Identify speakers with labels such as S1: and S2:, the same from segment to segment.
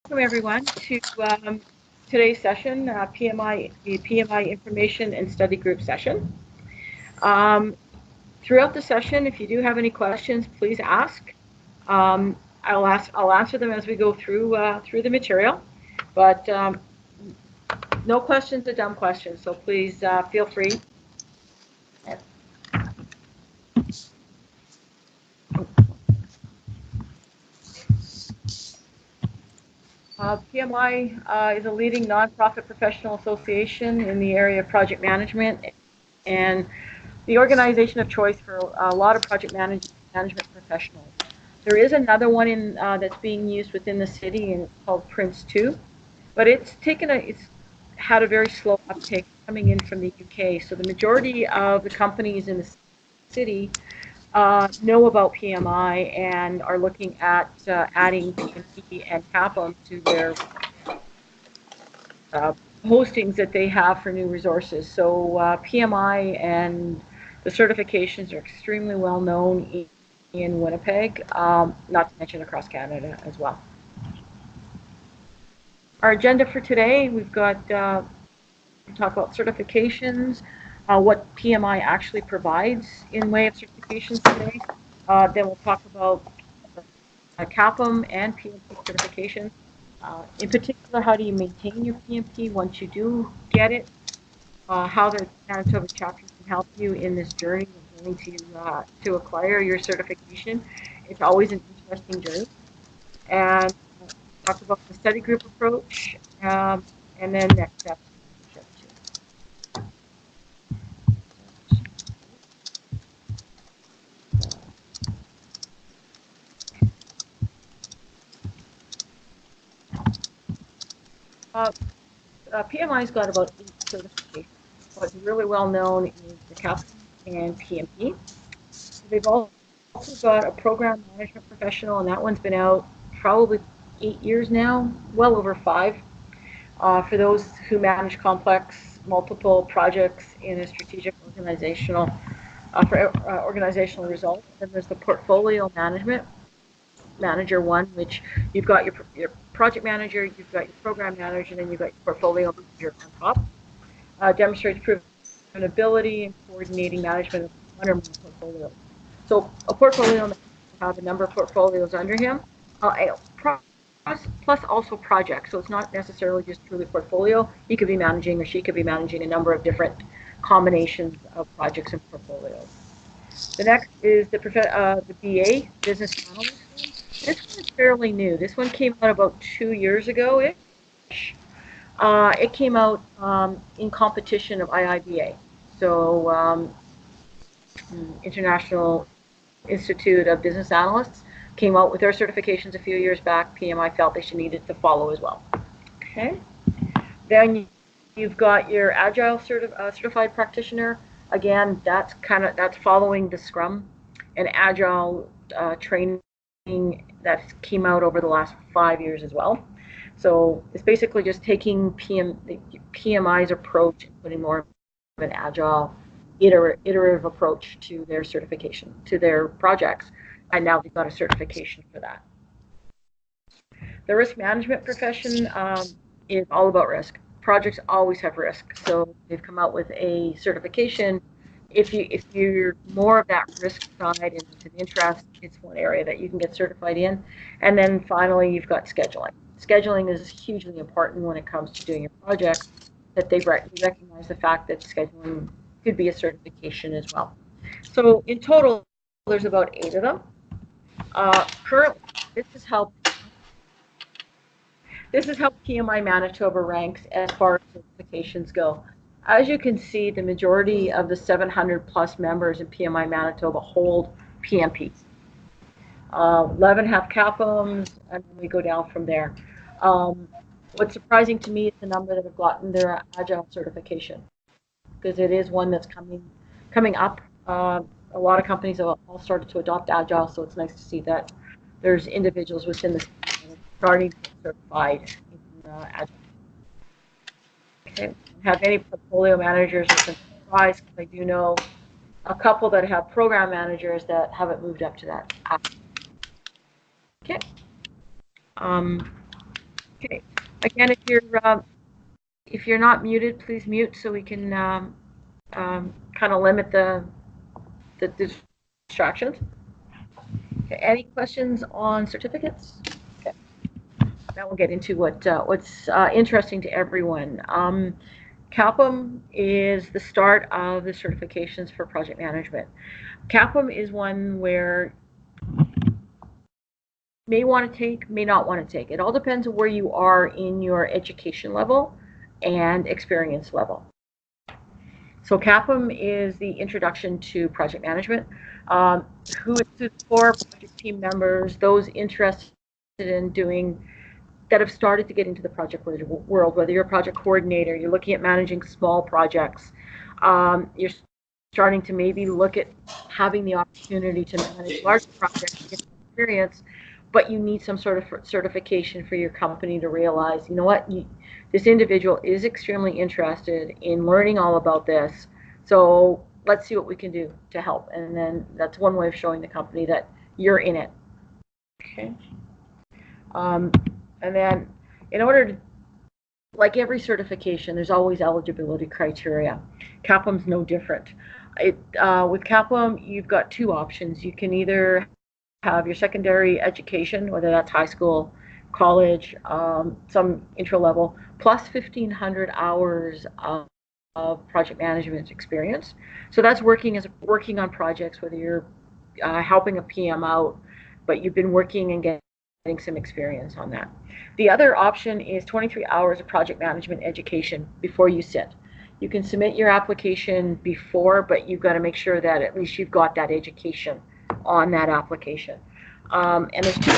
S1: Welcome everyone to today's session, the PMI Information and Study Group session. Throughout the session, if you do have any questions, please ask. I'll answer them as we go through the material, but no questions are dumb questions, so please feel free. PMI is a leading nonprofit professional association in the area of project management and the organization of choice for a lot of project management professionals. There is another one that's being used within the city, and it's called Prince 2, but it's had a very slow uptake coming in from the UK. So the majority of the companies in the city know about PMI and are looking at adding PMP and CAPM to their postings that they have for new resources. So PMI and the certifications are extremely well known in Winnipeg, not to mention across Canada as well. Our agenda for today, we've got talk about certifications, what PMI actually provides in way of certifications today. Then we'll talk about CAPM and PMP certification. In particular, how do you maintain your PMP once you do get it? How the Manitoba chapter can help you in this journey of going to acquire your certification. It's always an interesting journey. And talk about the study group approach, and then next steps. PMI's got about 8 certifications. What's really well known is the CAPM and PMP. They've also got a program management professional, and that one's been out probably 8 years now, well over 5. For those who manage complex, multiple projects in a strategic organizational results. Then there's the portfolio management manager one, which you've got your project manager, you've got your program manager, and then you've got your portfolio manager on top. Demonstrates proven ability in coordinating management of one or more portfolios. So a portfolio manager will have a number of portfolios under him, plus also projects. So it's not necessarily just truly portfolio. He could be managing, or she could be managing, a number of different combinations of projects and portfolios. The next is the BA, business analyst. This one is fairly new. This one came out about 2 years ago-ish. It came out in competition of IIBA. So International Institute of Business Analysts came out with their certifications a few years back. PMI felt they should need to follow as well. Okay. Then you've got your Agile certified practitioner. Again, that's following the Scrum and Agile training that came out over the last 5 years as well. So it's basically just taking PMI's approach and putting more of an agile, iterative approach to their certification, to their projects, and now we've got a certification for that. The risk management profession is all about risk. Projects always have risk, so they've come out with a certification. If you're more of that risk side and it's an interest, it's one area that you can get certified in. And then finally, you've got scheduling. Scheduling is hugely important when it comes to doing your project, that they recognize the fact that scheduling could be a certification as well. So in total, there's about 8 of them. Currently, this is how PMI Manitoba ranks as far as certifications go. As you can see, the majority of the 700 plus members in PMI Manitoba hold PMP. 11 have CAPMs, and then we go down from there. What's surprising to me is the number that have gotten their Agile certification, because it is one that's coming up. A lot of companies have all started to adopt Agile, so it's nice to see that there's individuals within the starting to get certified in Agile. Okay. Have any portfolio managers have been surprised, because I do know a couple that have program managers that haven't moved up to that. Okay. Okay. Again, if you're not muted, please mute so we can kind of limit the distractions. Okay. Any questions on certificates? Okay. Now we'll get into what's interesting to everyone. CAPM is the start of the certifications for project management. CAPM is one where may want to take, may not want to take. It all depends on where you are in your education level and experience level. So CAPM is the introduction to project management. Who it's for? Project team members, those interested in doing, that have started to get into the project world, whether you're a project coordinator, you're looking at managing small projects, you're starting to maybe look at having the opportunity to manage large projects, get experience, but you need some sort of certification for your company to realize, you know what, this individual is extremely interested in learning all about this, so let's see what we can do to help. And then that's one way of showing the company that you're in it. Okay. And then in order to, like every certification, there's always eligibility criteria. CAPM's no different. With CAPM, you've got two options. You can either have your secondary education, whether that's high school, college, some intro level, plus 1,500 hours of project management experience. So that's working on projects, whether you're helping a PM out, but you've been working and getting some experience on that. The other option is 23 hours of project management education before you sit. You can submit your application before, but you've got to make sure that at least you've got that education on that application. And there's two.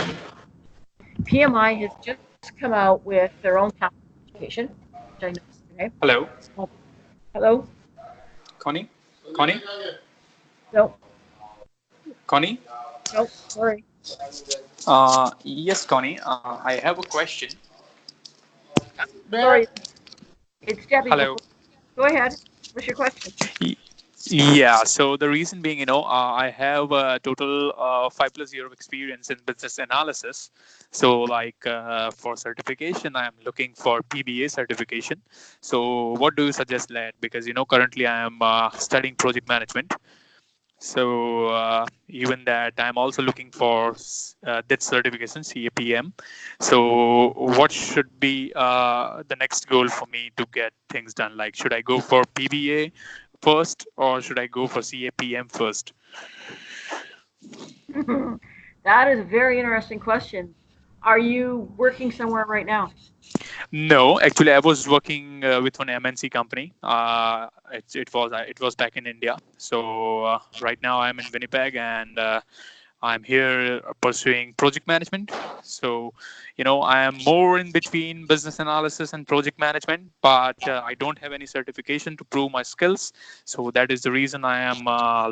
S1: PMI has just come out with their own application, which I noticed today.
S2: Hello.
S1: Hello?
S2: Connie? Connie?
S1: No.
S2: Connie?
S1: No, sorry.
S2: Yes, Connie. I have a question.
S1: Sorry. It's Debbie.
S2: Hello.
S1: Go ahead. What's your question?
S2: Yeah, so the reason being, I have a total 5+ year of experience in business analysis. So for certification, I'm looking for PBA certification. So what do you suggest, lad? Because, currently I am studying project management. So even that, I'm also looking for that certification, CAPM. So what should be the next goal for me to get things done? Like, should I go for PBA first, or should I go for CAPM first?
S1: That is a very interesting question. Are you working somewhere right now?
S2: No, actually, I was working with one MNC company. It was back in India. So right now I'm in Winnipeg, and I'm here pursuing project management. So, I am more in between business analysis and project management, but I don't have any certification to prove my skills. So that is the reason I am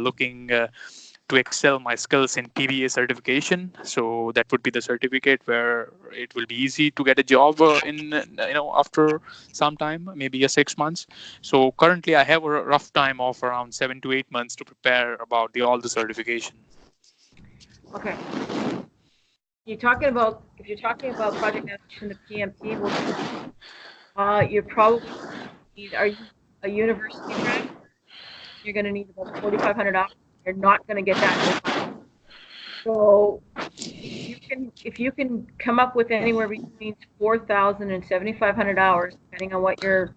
S2: looking to excel my skills in PBA certification. So that would be the certificate where it will be easy to get a job in, after some time, maybe 6 months. So currently I have a rough time of around 7 to 8 months to prepare about all the certification.
S1: Okay. If you're talking about project management, the PMP, you probably need, are you a university grad? You're going to need about 4,500 hours. You're not going to get that. So if you can come up with anywhere between 4,000 and 7,500 hours, depending on what your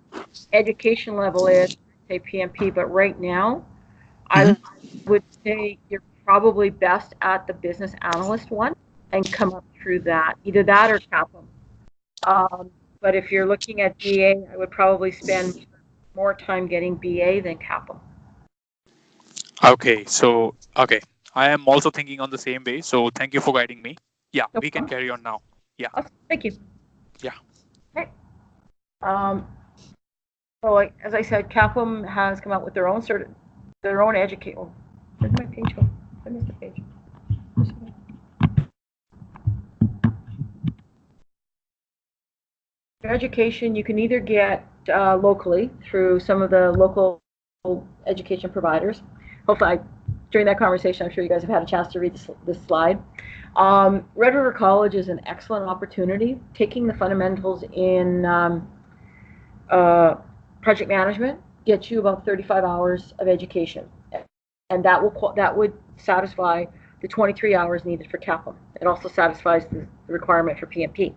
S1: education level is, say PMP, but right now, I would say you're probably best at the business analyst one and come up through that, either that or CAPM. But if you're looking at BA, I would probably spend more time getting BA than CAPM.
S2: Okay, I am also thinking on the same way. So thank you for guiding me. Yeah,
S1: No
S2: we can
S1: problem.
S2: carry on now. Yeah.
S1: Awesome. Thank you.
S2: Yeah.
S1: Okay. So as I said, CAPM has come out with their own educate. Oh, where's my page go? I missed the page. Your education, you can either get locally through some of the local education providers. Hopefully, during that conversation, I'm sure you guys have had a chance to read this slide. Red River College is an excellent opportunity. Taking the fundamentals in project management gets you about 35 hours of education, and that would satisfy the 23 hours needed for CAPM. It also satisfies the requirement for PMP,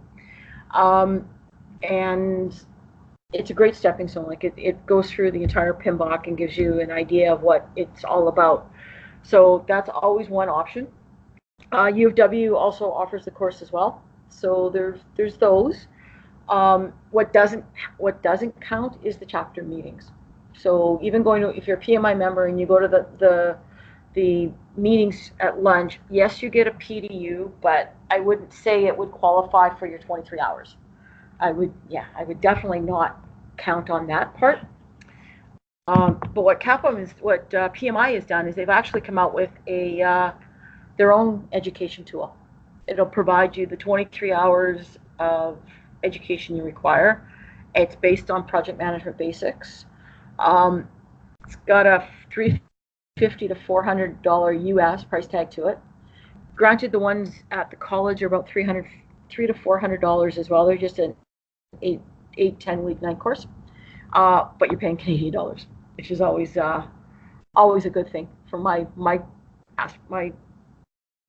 S1: and it's a great stepping stone. Like it goes through the entire PMBOK and gives you an idea of what it's all about. So that's always one option. U of W also offers the course as well. So there's those. What doesn't count is the chapter meetings. So even going to, if you're a PMI member and you go to the meetings at lunch, yes, you get a PDU, but I wouldn't say it would qualify for your 23 hours. I would definitely not count on that part. But what PMI has done is they've actually come out with their own education tool. It'll provide you the 23 hours of education you require. It's based on project management basics. It's got a $350 to $400 US price tag to it. Granted, the ones at the college are about $300 to $400 as well. They're just an 10 night course, but you're paying Canadian dollars, which is always a good thing for my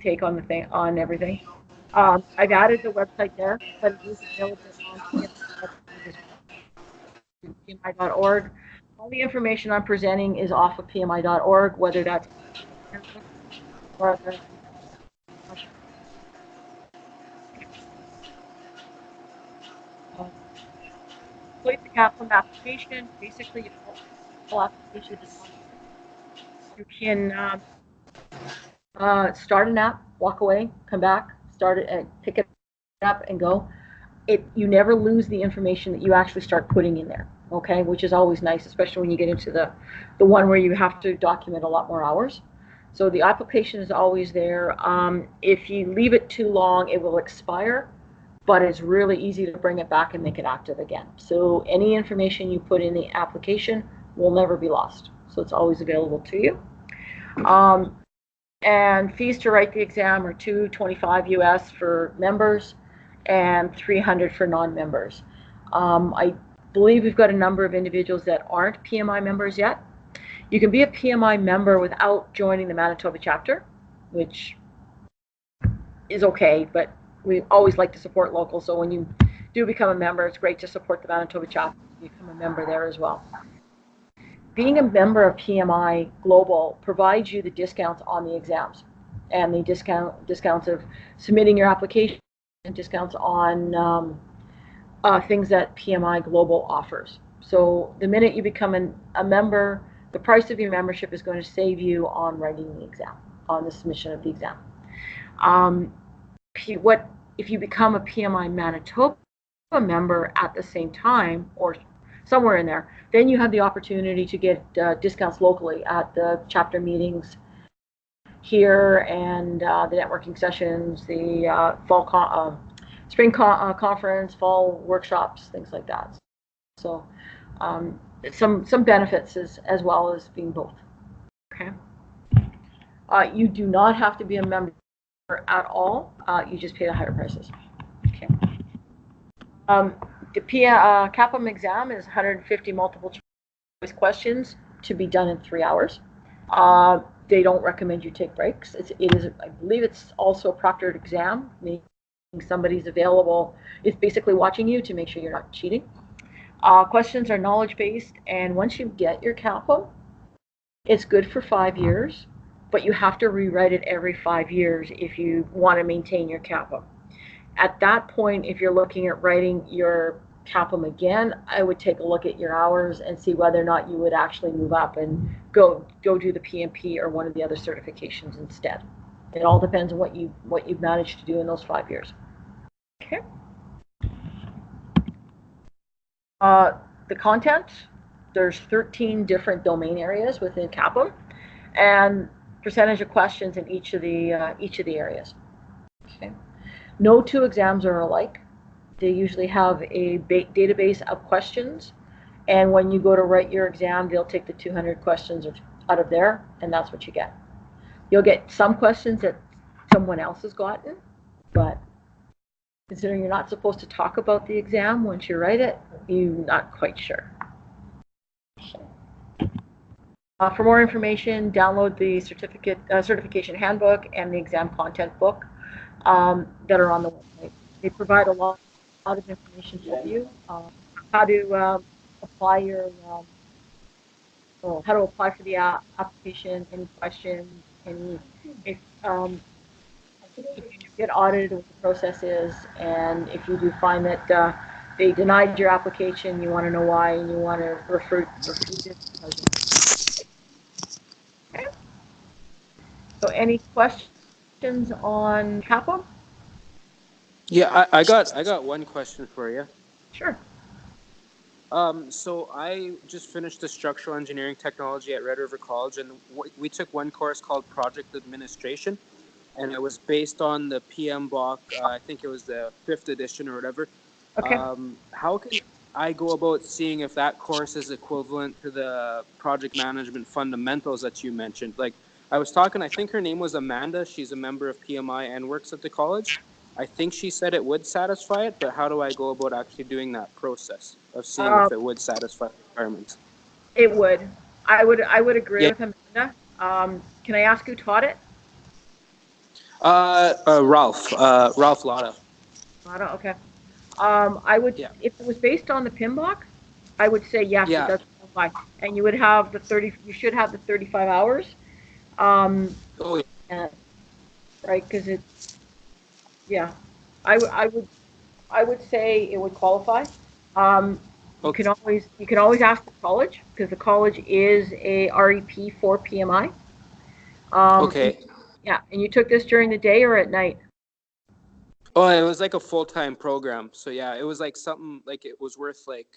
S1: take on everything. I've added the website there, but it is available on PMI.org. All the information I'm presenting is off of PMI.org, whether that's or the complete the CAPM application. Basically, you full application. You can start an app, walk away, come back, start it, and pick it up and go. You never lose the information that you actually start putting in there, okay, which is always nice, especially when you get into the one where you have to document a lot more hours. So the application is always there. If you leave it too long, it will expire, but it's really easy to bring it back and make it active again. So any information you put in the application will never be lost. So it's always available to you. And fees to write the exam are $225 US for members and $300 for non-members. I believe we've got a number of individuals that aren't PMI members yet. You can be a PMI member without joining the Manitoba chapter, which is okay, but we always like to support local. So when you do become a member, it's great to support the Manitoba chapter, become a member there as well. Being a member of PMI Global provides you the discounts on the exams and the discounts of submitting your application and discounts on things that PMI Global offers. So the minute you become a member, the price of your membership is going to save you on writing the exam, on the submission of the exam. If you become a PMI Manitoba member at the same time, or somewhere in there, then you have the opportunity to get discounts locally at the chapter meetings here and the networking sessions, the spring conference, fall workshops, things like that. So some benefits as well as being both. Okay. You do not have to be a member at all. You just pay the higher prices. Okay. The CAPM exam is 150 multiple choice questions to be done in 3 hours. They don't recommend you take breaks. It is, I believe it's also a proctored exam, meaning somebody's available. It's basically watching you to make sure you're not cheating. Questions are knowledge-based, and once you get your CAPM, it's good for 5 years, but you have to rewrite it every 5 years if you want to maintain your CAPM. At that point, if you're looking at writing your CAPM again, I would take a look at your hours and see whether or not you would actually move up and go do the PMP or one of the other certifications instead. It all depends on what you've managed to do in those 5 years. Okay. The content, there's 13 different domain areas within CAPM, and percentage of questions in each of the areas. Okay. No two exams are alike. They usually have a database of questions, and when you go to write your exam, they'll take the 200 questions out of there, and that's what you get. You'll get some questions that someone else has gotten, but considering you're not supposed to talk about the exam once you write it, you're not quite sure. For more information, download the certification handbook and the exam content book that are on the website. They provide a lot of information for you, how to apply your, how to apply for the application, any questions, if you get audited, what the process is, and if you do find that they denied your application, you want to know why, and you want to refute it. Okay. So any questions on CAPM?
S3: Yeah, I got one question for you.
S1: Sure.
S3: So I just finished the structural engineering technology at Red River College, and we took one course called Project Administration, and it was based on the PMBOK. I think it was the 5th edition or whatever.
S1: Okay.
S3: How can I go about seeing if that course is equivalent to the project management fundamentals that you mentioned? Like, I was talking, I think her name was Amanda. She's a member of PMI and works at the college. I think she said it would satisfy it, but how do I go about actually doing that process of seeing if it would satisfy the requirements?
S1: It would. I would agree
S3: Yeah.
S1: with Amanda. Can I ask who taught it?
S3: Ralph Lotta.
S1: Lada, okay. I would,
S3: Yeah.
S1: if it was based on the PMBOK, I would say yes,
S3: Yeah.
S1: it does qualify. And you would have the 30, you should have the 35 hours.
S3: Oh, yeah.
S1: And, right, because it's, yeah, I would say it would qualify. You
S3: Okay.
S1: can always ask the college, because the college is a REP for PMI.
S3: Okay.
S1: Yeah, and you took this during the day or at night?
S3: Oh, it was like a full-time program. So yeah, it was like something like it was worth like,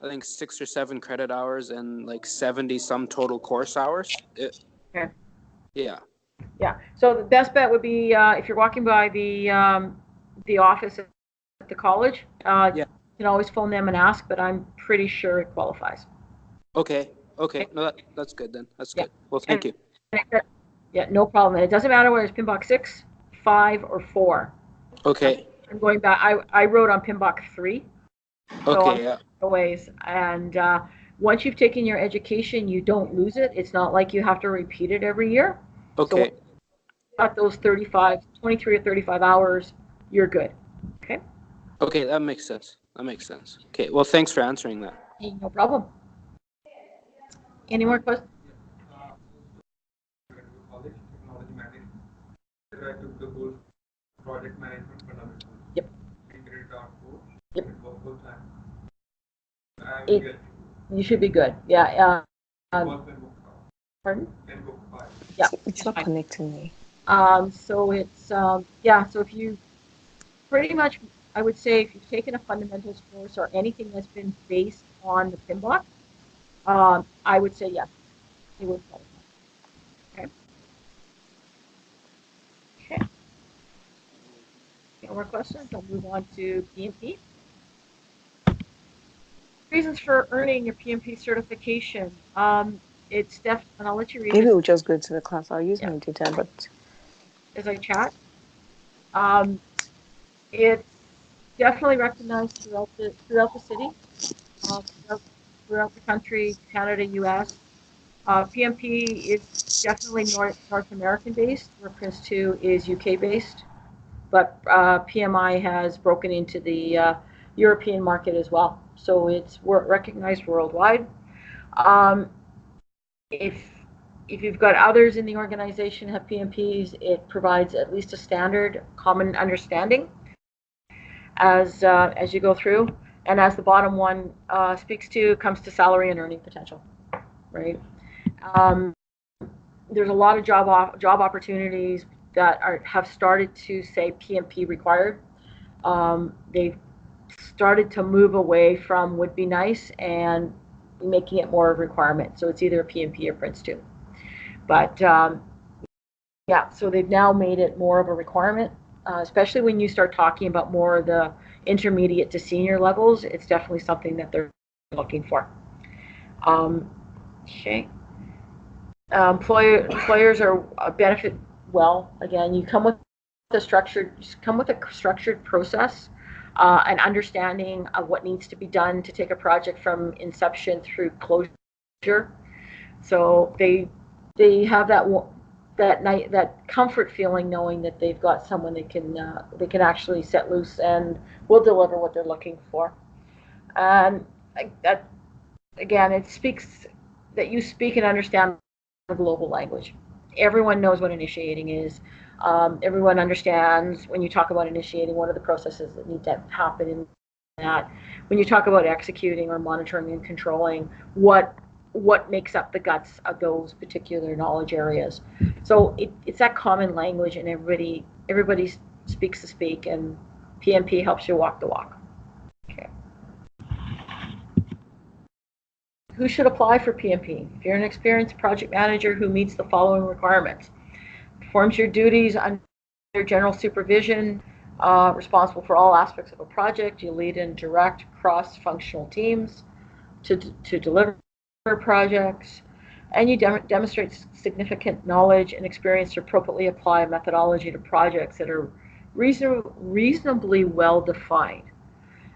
S3: I think 6 or 7 credit hours and like 70 some total course hours.
S1: Okay.
S3: Yeah.
S1: Yeah. So the best bet would be if you're walking by the office at the college,
S3: Yeah.
S1: you can always phone them and ask, but I'm pretty sure it qualifies.
S3: Okay. No, that's good then. That's
S1: Yeah.
S3: good. Well, thank you.
S1: Yeah, no problem. And it doesn't matter whether it's PMBOK 6, 5, or 4.
S3: Okay.
S1: I'm going back. I wrote on PMBOK 3. So
S3: Okay. Yeah.
S1: a ways. And once you've taken your education, you don't lose it. It's not like you have to repeat it every year.
S3: Okay.
S1: So at those 23 or 35 hours, you're good. Okay?
S3: Okay, that makes sense. Okay, well, thanks for answering that.
S1: Hey, no problem. Any more questions?
S4: Project management fundamentals.
S1: Yep. Yep. You should be good. Yeah. Pardon? Yeah.
S5: It's not connecting me.
S1: So it's yeah. So if you pretty much, I would say if you've taken a fundamentals course or anything that's been based on the PMBOK, I would say yes, it would qualify. Okay. Okay. No more questions. I'll move on to PMP. Reasons for earning your PMP certification. It's and I'll let you read.
S5: Maybe we'll just go to the class. I'll use my data, but
S1: as I chat. It's definitely recognized throughout the city, throughout the country, Canada, U.S. PMP is definitely North American based, where Prince 2 is UK based, but PMI has broken into the European market as well, so it's recognized worldwide. If you've got others in the organization have PMPs, it provides at least a standard common understanding as you go through, and as the bottom one speaks to, comes to salary and earning potential, right? There's a lot of job opportunities that have started to say PMP required. They've started to move away from would be nice and making it more of a requirement. So it's either a PMP or Prince 2. But yeah, so they've now made it more of a requirement, especially when you start talking about more of the intermediate to senior levels. It's definitely something that they're looking for. Okay. Employers are benefit well. Again, you come with come with a structured process, an understanding of what needs to be done to take a project from inception through closure. So they have that comfort feeling, knowing that they've got someone they can actually set loose and will deliver what they're looking for. And that, again, it speaks that you speak and understand the global language. Everyone knows what initiating is. Everyone understands when you talk about initiating, what are the processes that need to happen in that. When you talk about executing or monitoring and controlling, what makes up the guts of those particular knowledge areas. So it's that common language, and everybody speaks the speak, and PMP helps you walk the walk. Okay. Who should apply for PMP? If you're an experienced project manager who meets the following requirements: performs your duties under general supervision, responsible for all aspects of a project, you lead and direct cross-functional teams to deliver projects, and you demonstrate significant knowledge and experience to appropriately apply a methodology to projects that are reasonably well defined.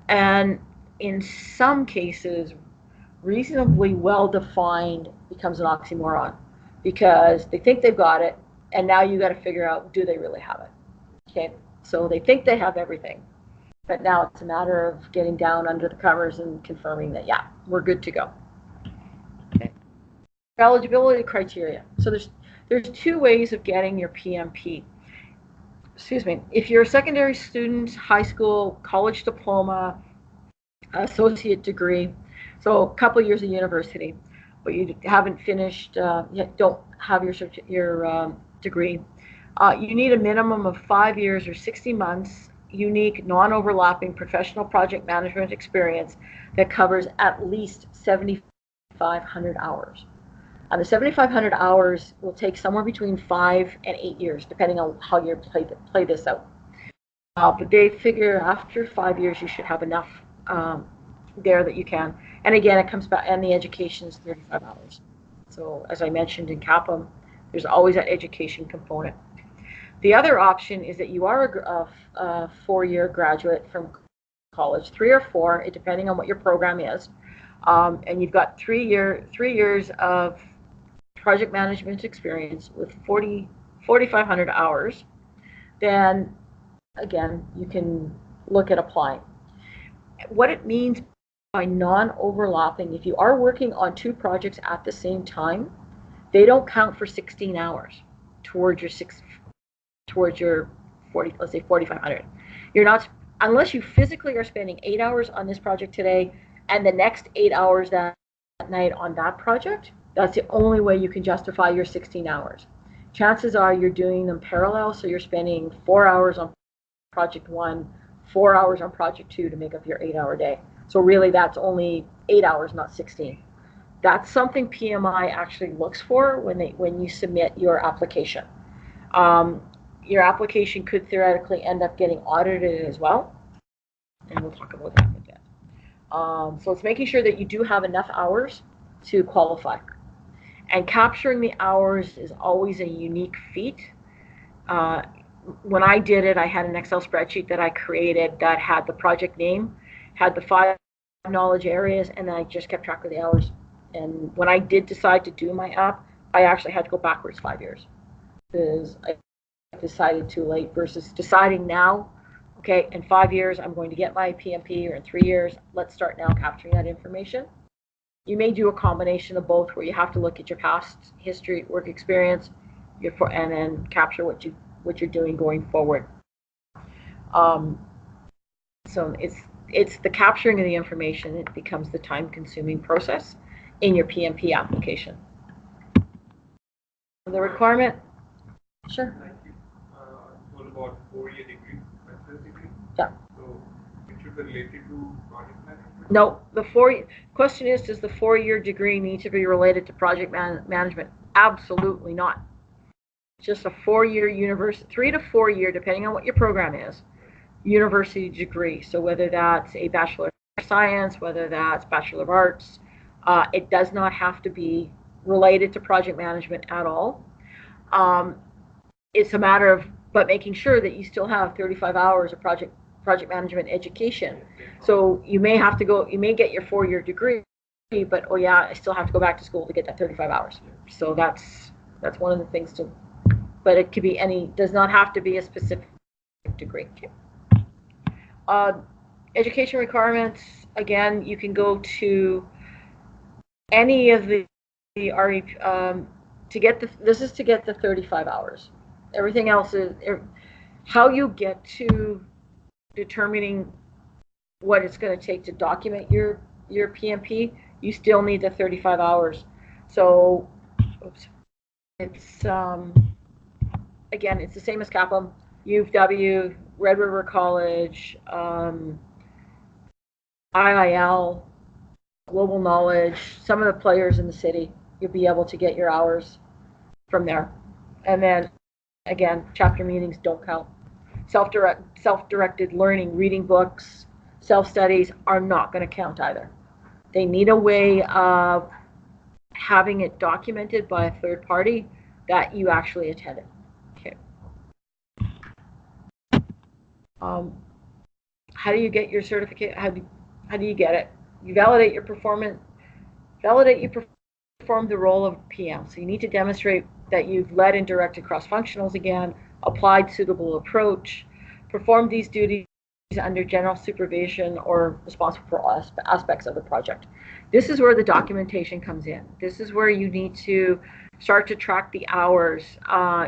S1: And in some cases, reasonably well defined becomes an oxymoron, because they think they've got it, and now you got to figure out, do they really have it? Okay, so they think they have everything, but now it's a matter of getting down under the covers and confirming that, yeah, we're good to go. Okay. Eligibility criteria. So there's two ways of getting your PMP. Excuse me. If you're a secondary student, high school, college diploma, associate degree, so a couple years of university, but you haven't finished, yet don't have your degree, you need a minimum of 5 years or 60 months unique, non-overlapping professional project management experience that covers at least 7,500 hours. And the 7,500 hours will take somewhere between 5 and 8 years, depending on how you play this out. But they figure after 5 years you should have enough there that you can. And again, it comes back, and the education is 35 hours. So as I mentioned in CAPM, there's always that education component. The other option is that you are a 4-year graduate from college, 3 or 4, depending on what your program is, and you've got 3 years of project management experience with 4,500 hours. Then again, you can look at applying. What it means by non-overlapping, if you are working on 2 projects at the same time, they don't count for 16 hours towards your 40, let's say 4,500. You're not, unless you physically are spending 8 hours on this project today and the next 8 hours that night on that project, that's the only way you can justify your 16 hours. Chances are you're doing them parallel, so you're spending 4 hours on project 1, 4 hours on project 2 to make up your 8-hour day. So really that's only 8 hours, not 16. That's something PMI actually looks for when you submit your application. Your application could theoretically end up getting audited as well, and we'll talk about that in a bit. So it's making sure that you do have enough hours to qualify. And capturing the hours is always a unique feat. When I did it, I had an Excel spreadsheet that I created that had the project name, had the 5 knowledge areas, and then I just kept track of the hours. And when I did decide to do my app, I actually had to go backwards 5 years, because I decided too late versus deciding now, okay, in 5 years I'm going to get my PMP, or in 3 years, let's start now capturing that information. You may do a combination of both, where you have to look at your past history, work experience, and then capture what you're doing going forward. So it's the capturing of the information. It becomes the time-consuming process in your PMP application. The requirement, sure.
S4: What about 4-year degree, bachelor's degree?
S1: Yeah.
S4: So it should be related to project management?
S1: No, the question is, does the 4-year degree need to be related to project management? Absolutely not. It's just a 4-year university, 3 to 4 year, depending on what your program is, university degree. So whether that's a Bachelor of Science, whether that's Bachelor of Arts, it does not have to be related to project management at all. It's a matter of but making sure that you still have 35 hours of project management education. So you may have to go, you may get your 4-year degree, but oh yeah, I still have to go back to school to get that 35 hours. So that's one of the things to, but it could be any, does not have to be a specific degree. Education requirements, again, you can go to any of the RE, to get the, this is to get the 35 hours. Everything else is, how you get to determining what it's going to take to document your PMP, you still need the 35 hours. So, oops, it's, again, it's the same as CAPM, U of W, Red River College, IIL, Global Knowledge, some of the players in the city, you'll be able to get your hours from there. And then, again, chapter meetings don't count. Self-directed learning, reading books, self-studies are not going to count either. They need a way of having it documented by a third party that you actually attended. Okay. How do you get your certificate? How do you get it? You validate your performance. Validate you performed the role of PM. So you need to demonstrate that you've led and directed cross-functionals again, applied suitable approach, performed these duties under general supervision or responsible for all aspects of the project. This is where the documentation comes in. This is where you need to start to track the hours.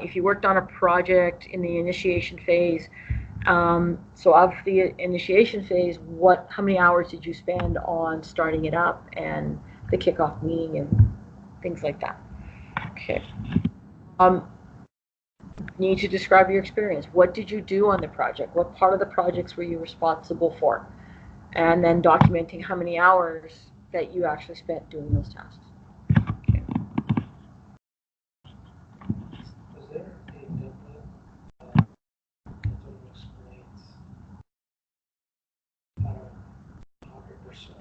S1: If you worked on a project in the initiation phase, so of the initiation phase, how many hours did you spend on starting it up and the kickoff meeting and things like that? Okay. You need to describe your experience. What did you do on the project? What part of the projects were you responsible for? And then documenting how many hours that you actually spent doing those tasks. Okay.
S6: Is there a template that sort of explains how to 100%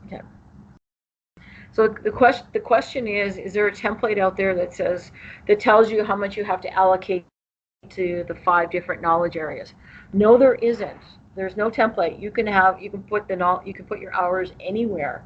S1: Okay. So the question is there a template out there that tells you how much you have to allocate to the 5 different knowledge areas? No, there isn't. There's no template. You can put your hours anywhere,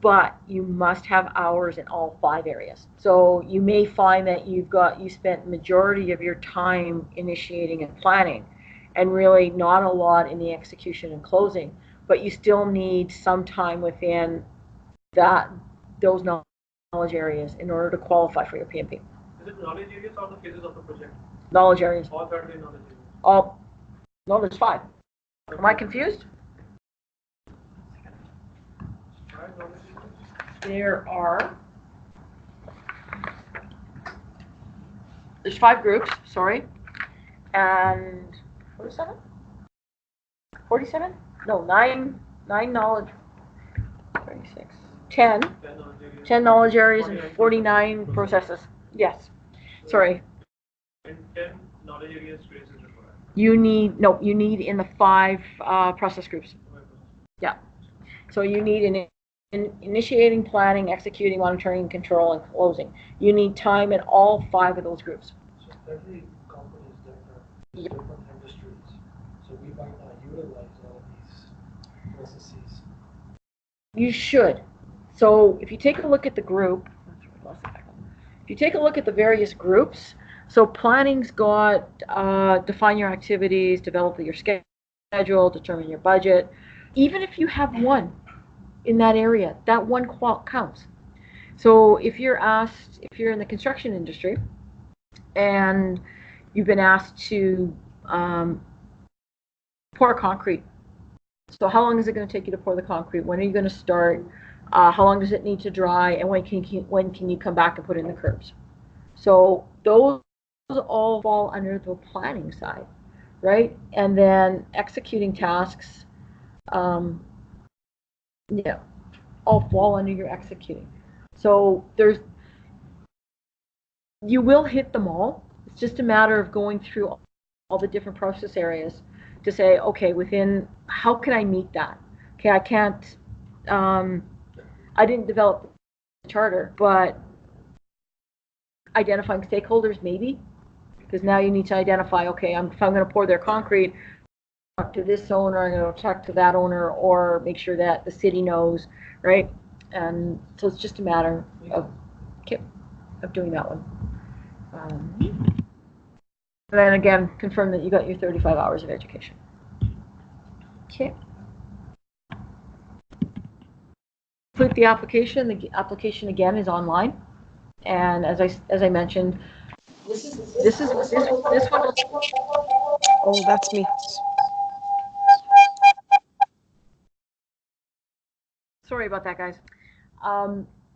S1: but you must have hours in all 5 areas. So you may find that you spent majority of your time initiating and planning, and really not a lot in the execution and closing, but you still need some time within those knowledge areas in order to qualify for your PMP.
S4: Is it knowledge areas or the phases of the project?
S1: Knowledge areas.
S4: All 30 knowledge areas.
S1: No, there's 5. Am I confused? There's 5 groups, sorry, and 47? No, 9 knowledge, 36, 10 knowledge areas and 49 processes. Yes, sorry.
S4: And 10 knowledge areas space is required.
S1: You need in the 5 process groups. Yeah. So you need in initiating, planning, executing, monitoring, control, and closing. You need time in all 5 of those groups.
S6: So every company is different, different industries. So we might not utilize all of these processes.
S1: You should. So if you take a look at the group, if you take a look at the various groups, so planning's got define your activities, develop your schedule, determine your budget. Even if you have one in that area, that one counts. So if you're in the construction industry and you've been asked to pour concrete, so how long is it going to take you to pour the concrete? When are you going to start? How long does it need to dry? And when can you come back and put in the curbs? So those all fall under the planning side, right? And then executing tasks, all fall under your executing. So you will hit them all. It's just a matter of going through all the different process areas to say, okay, how can I meet that? Okay, I can't, I didn't develop the charter, but identifying stakeholders, maybe, because now you need to identify, okay, if I'm going to pour their concrete, talk to this owner, I'm going to talk to that owner, or make sure that the city knows, right? And so it's just a matter of doing that one. And then again, confirm that you got your 35 hours of education. Okay. Complete the application. The application again is online, and as I mentioned, this one.
S5: Oh, that's me.
S1: Sorry about that, guys.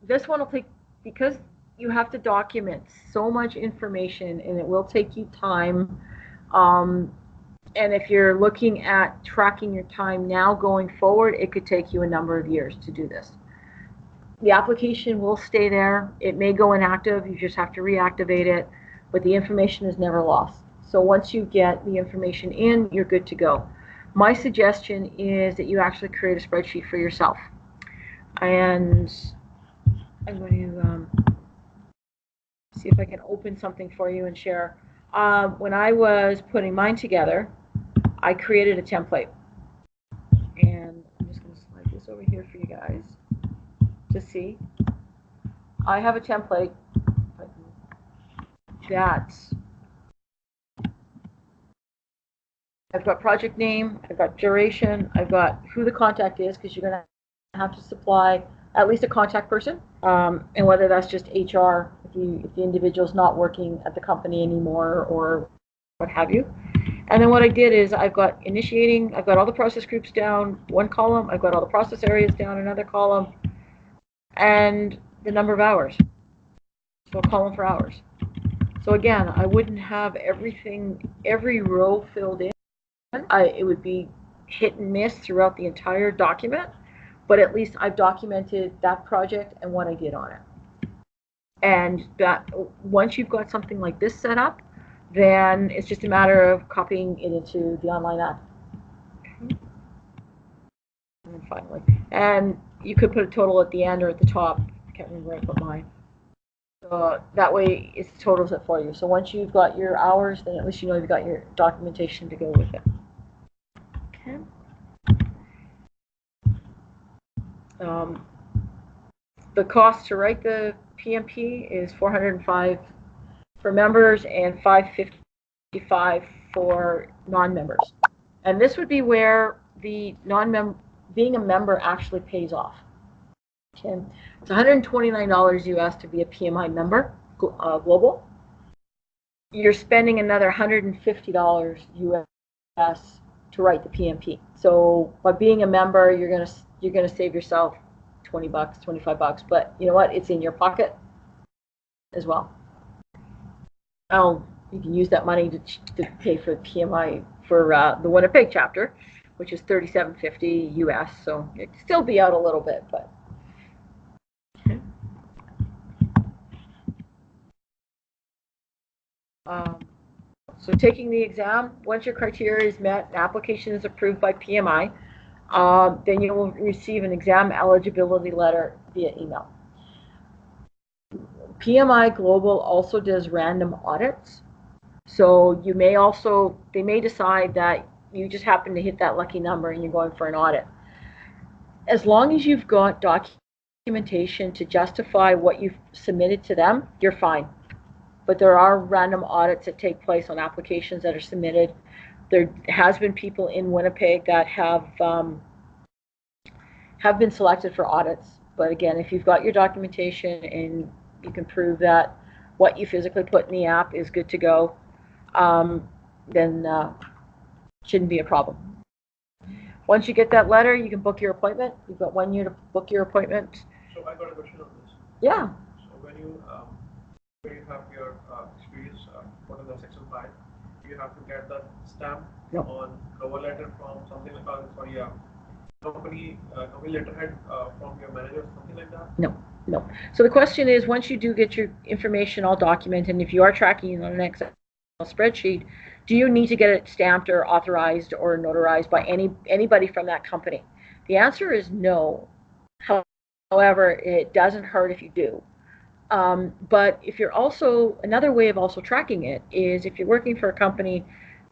S1: This one will take, because you have to document so much information, and it will take you time. And if you're looking at tracking your time now going forward, it could take you a number of years to do this. The application will stay there. It may go inactive. You just have to reactivate it, but the information is never lost. So once you get the information in, you're good to go. My suggestion is that you actually create a spreadsheet for yourself. And I'm going to see if I can open something for you and share. When I was putting mine together, I created a template. And I'm just going to slide this over here for you guys to see. I have a template that I've got project name, I've got duration, I've got who the contact is, because you're going to have to supply at least a contact person, and whether that's just HR, if the individual's not working at the company anymore or what have you. And then what I did is I've got initiating, I've got all the process groups down one column, I've got all the process areas down another column, and the number of hours. So a column for hours. So again, I wouldn't have every row filled in. It would be hit and miss throughout the entire document, but at least I've documented that project and what I did on it. And that once you've got something like this set up, then it's just a matter of copying it into the online app. And then finally, and you could put a total at the end or at the top. I can't remember where I put mine. So that way it totals it for you. So once you've got your hours, then at least you know you've got your documentation to go with it. Okay. The cost to write the PMP is $405 for members and $555 for non-members. And this would be where the being a member actually pays off. Okay. It's $129 US to be a PMI member, global. You're spending another $150 US to write the PMP. So by being a member, you're gonna save yourself $20, $25, but you know what? It's in your pocket as well. You can use that money to pay for the PMI for the Winnipeg chapter, which is $37.50 US. So it'd still be out a little bit, but. So taking the exam, once your criteria is met, an application is approved by PMI, then you will receive an exam eligibility letter via email. PMI Global also does random audits. So they may decide that you just happen to hit that lucky number and you're going for an audit. As long as you've got documentation to justify what you've submitted to them, you're fine. But there are random audits that take place on applications that are submitted. There has been people in Winnipeg that have been selected for audits. But again, if you've got your documentation and you can prove that what you physically put in the app is good to go, then shouldn't be a problem. Once you get that letter, you can book your appointment. You've got 1 year to book your appointment.
S4: So I got a question on this.
S1: Yeah.
S4: So when you have your experience put in the section 5, you have to get the stamp on cover letter from something like company letterhead from your manager, something like that?
S1: No. So the question is, once you do get your information all documented, and if you are tracking it on an Excel spreadsheet, do you need to get it stamped or authorized or notarized by anybody from that company? The answer is no. However, it doesn't hurt if you do. But if you're also, another way of also tracking it is if you're working for a company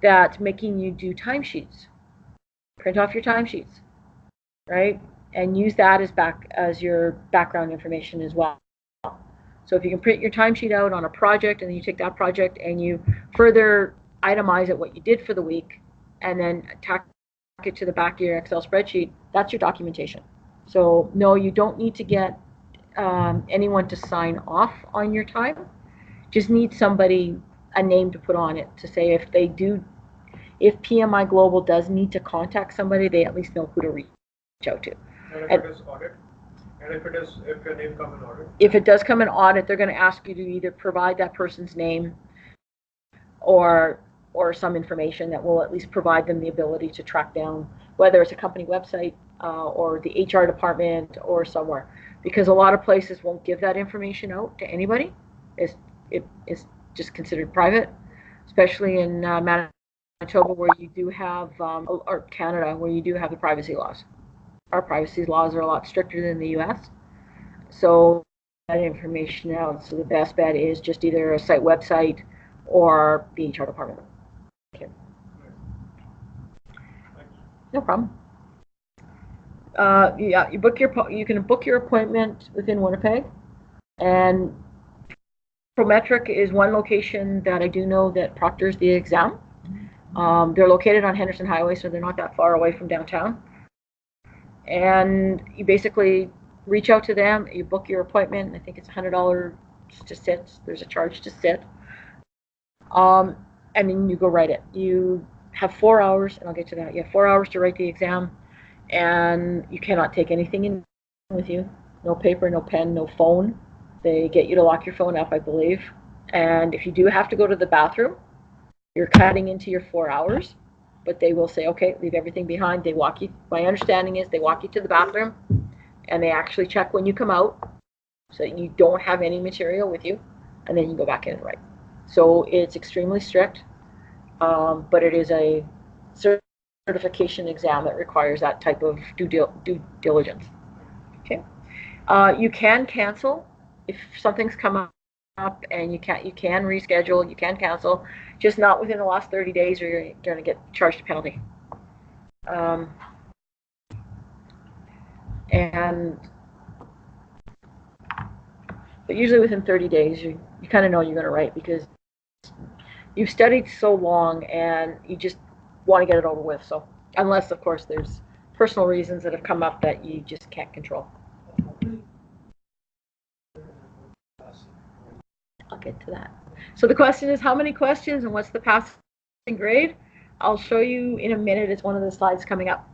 S1: that's making you do timesheets, print off your timesheets, right? And use that as your background information as well. So if you can print your timesheet out on a project, and then you take that project and you further itemize it what you did for the week, and then tack it to the back of your Excel spreadsheet, that's your documentation. So no, you don't need to get anyone to sign off on your time. Just need somebody, a name to put on it to say if PMI Global does need to contact somebody, they at least know who to reach out to.
S4: And if it is audit, and if your name comes in audit?
S1: If it does come in audit, they're going to ask you to either provide that person's name or some information that will at least provide them the ability to track down, whether it's a company website or the HR department or somewhere, because a lot of places won't give that information out to anybody. It is just considered private, especially in Manitoba, where you do have, or Canada, where you do have the privacy laws. Our privacy laws are a lot stricter than the US. So that information out. So the best bet is just either a site website or the HR department. Okay. No problem. Yeah, you can book your appointment within Winnipeg, and Prometric is one location that I do know that proctors the exam. They're located on Henderson Highway, so they're not that far away from downtown. And you basically reach out to them, you book your appointment. I think it's $100 to sit. There's a charge to sit. And then you go write it. You have 4 hours, and I'll get to that. You have 4 hours to write the exam, and you cannot take anything in with you. No paper, no pen, no phone. They get you to lock your phone up, I believe. And if you do have to go to the bathroom, you're cutting into your 4 hours. But they will say, okay, leave everything behind. They walk you, my understanding is they walk you to the bathroom, and they actually check when you come out so that you don't have any material with you, and then you go back in and write. So it's extremely strict, but it is a certification exam that requires that type of due diligence. Okay. You can cancel if something's come up and you can reschedule, you can cancel, just not within the last 30 days or you're going to get charged a penalty. But usually within 30 days, you kind of know you're going to write because you've studied so long and you just want to get it over with. So unless, of course, there's personal reasons that have come up that you just can't control. I'll get to that. So the question is, how many questions and what's the passing grade? I'll show you in a minute. It's one of the slides coming up.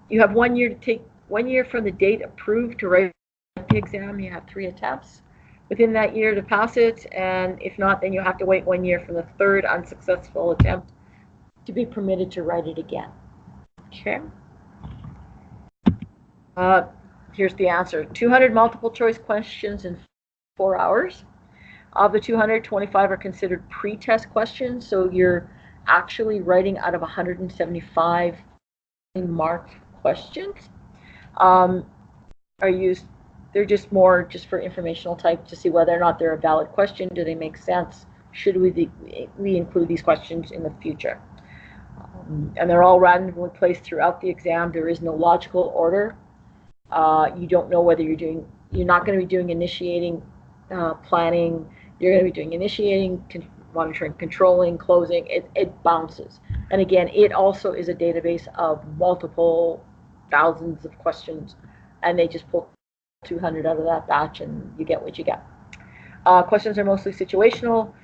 S1: You have 1 year to take, 1 year from the date approved to write the exam. You have 3 attempts within that year to pass it, and if not, then you have to wait 1 year from the 3rd unsuccessful attempt to be permitted to write it again. Okay. Here's the answer. 200 multiple choice questions in 4 hours. Of the 200, 25 are considered pre-test questions, so you're actually writing out of 175 marked questions. They're just more just for informational type to see whether or not they're a valid question. Do they make sense? Should we include these questions in the future? And they're all randomly placed throughout the exam. There is no logical order. You don't know whether you're not going to be doing initiating, planning. You're going to be doing initiating, monitoring, controlling, closing. It bounces. And again, it also is a database of multiple thousands of questions, and they just pull 200 out of that batch, and you get what you get. Questions are mostly situational.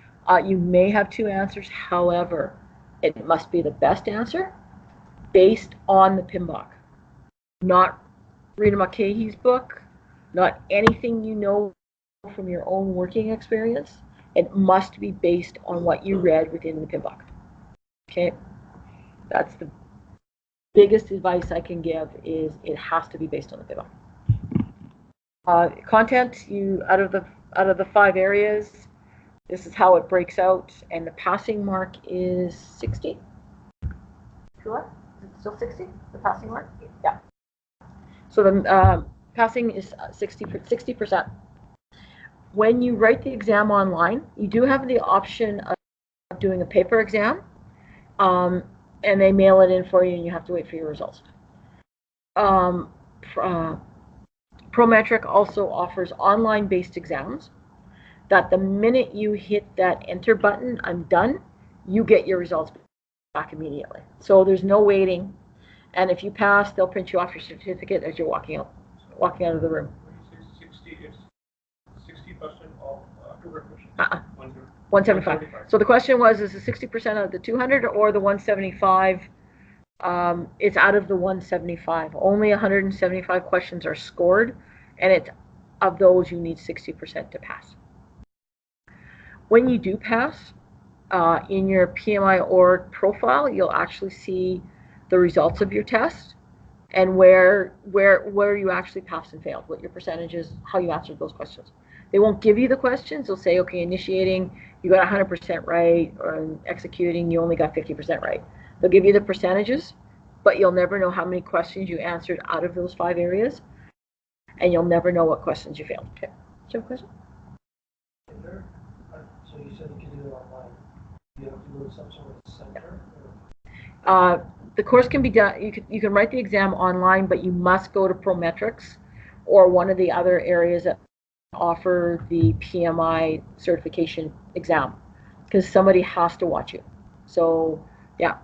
S1: You may have 2 answers. However, it must be the best answer based on the PMBOK, not Rita Mulcahy's book, not anything you know from your own working experience. It must be based on what you read within the PMBOK. Okay, that's the biggest advice I can give, is it has to be based on the PMBOK. Content, out of the 5 areas, this is how it breaks out, and the passing mark is 60. Sure? Is it still 60? The passing mark? Yeah. So the passing is 60%. When you write the exam online, you do have the option of doing a paper exam, and they mail it in for you and you have to wait for your results. Prometric also offers online-based exams that the minute you hit that enter button, I'm done, you get your results back immediately. So there's no waiting, and if you pass, they'll print you off your certificate as you're walking out of the room.
S4: When you say 60, it's 60% of 200 questions.
S1: 175. So the question was, is it 60% of the 200 or the 175? It's out of the 175. Only 175 questions are scored, and it's of those you need 60% to pass. When you do pass, in your PMI org profile, you'll actually see the results of your test and where you actually passed and failed, what your percentage is, how you answered those questions. They won't give you the questions. They'll say, okay, initiating, you got 100% right, or executing, you only got 50% right. They'll give you the percentages, but you'll never know how many questions you answered out of those 5 areas, and you'll never know what questions you failed. Okay, do you have a question?
S6: So you said you can do it online. You have to go to some sort of center?
S1: The course can be done, you can write the exam online, but you must go to Prometrics or one of the other areas that offer the PMI certification exam, because somebody has to watch you. So yeah,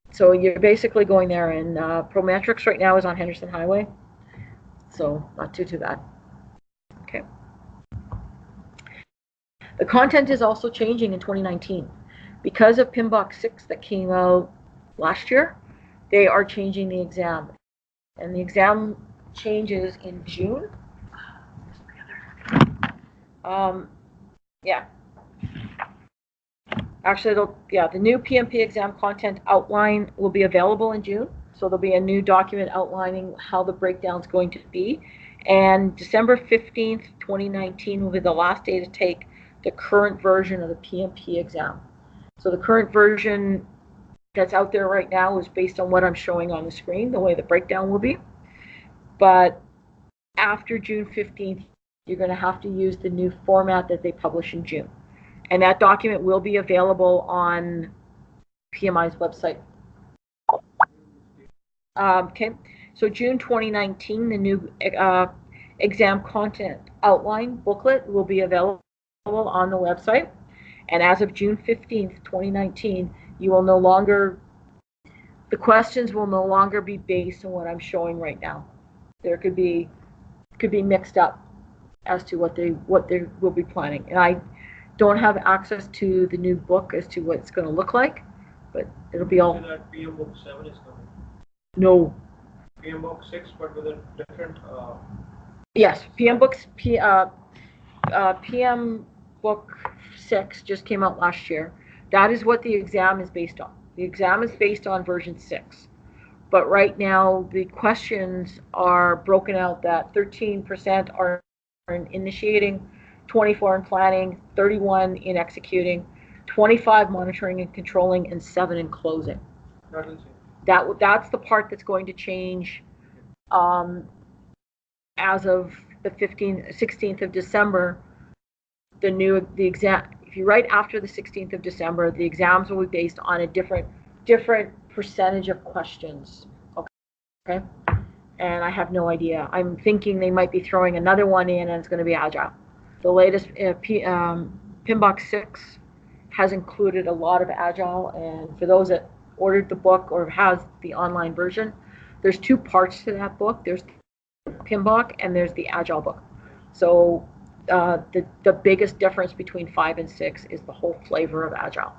S1: so you're basically going there, and Prometrics right now is on Henderson Highway, so not too bad. Okay. The content is also changing in 2019 because of PMBOK 6 that came out last year. They are changing the exam, and the exam changes in June. Yeah. Actually, the new PMP exam content outline will be available in June. So there'll be a new document outlining how the breakdown is going to be. And December 15th, 2019 will be the last day to take the current version of the PMP exam. So the current version that's out there right now is based on what I'm showing on the screen, the way the breakdown will be. But after June 15th, you're going to have to use the new format that they publish in June. And that document will be available on PMI's website. Okay, so June 2019, the new exam content outline booklet will be available on the website. And as of June 15th, 2019, you will no longer, the questions will no longer be based on what I'm showing right now. There could be mixed up as to what they will be planning. And I don't have access to the new book as to what it's going to look like, but it'll be all.
S4: That PMBOK 7 is coming.
S1: No.
S4: PMBOK 6, but with a different.
S1: Yes, PM Book 6 just came out last year. That is what the exam is based on. The exam is based on version 6. But right now, the questions are broken out that 13% are in initiating, 24 in planning, 31 in executing, 25 monitoring and controlling, and 7 in closing. That's the part that's going to change as of the 16th of December. The exam, if you write after the 16th of December, the exams will be based on a different percentage of questions. Okay, and I have no idea. I'm thinking they might be throwing another one in, and it's going to be agile. The latest PMBOK 6 has included a lot of agile, and for those that ordered the book or has the online version, there's 2 parts to that book. There's the PMBOK and there's the agile book. So the biggest difference between 5 and 6 is the whole flavor of agile.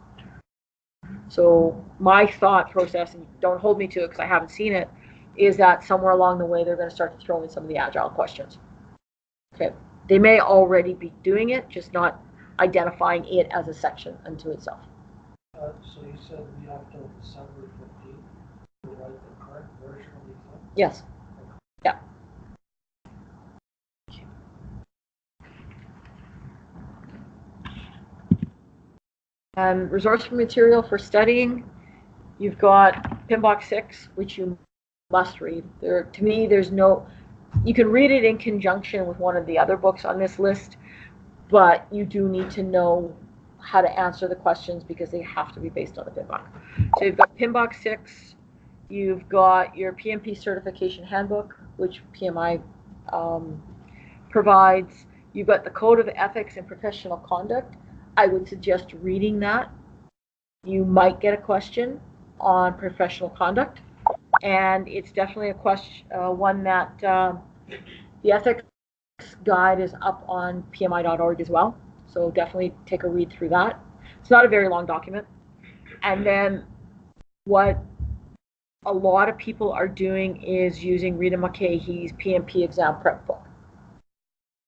S1: So my thought process, and don't hold me to it because I haven't seen it, is that somewhere along the way they're going to start to throw in some of the agile questions. Okay, they may already be doing it, just not identifying it as a section unto itself.
S6: So you said we have till December 15th to write the current version of the exam?
S1: Yes. Yeah. Resource material for studying, you've got PMBOK 6, which you must read. To me, there's no, you can read it in conjunction with one of the other books on this list, but you do need to know how to answer the questions because they have to be based on the PMBOK. So you've got PMBOK 6, you've got your PMP Certification Handbook, which PMI provides. You've got the Code of Ethics and Professional Conduct. I would suggest reading that. You might get a question on professional conduct, and it's definitely a question, one that the ethics guide is up on PMI.org as well. So definitely take a read through that. It's not a very long document. And then what a lot of people are doing is using Rita Mulcahy's PMP Exam Prep Book.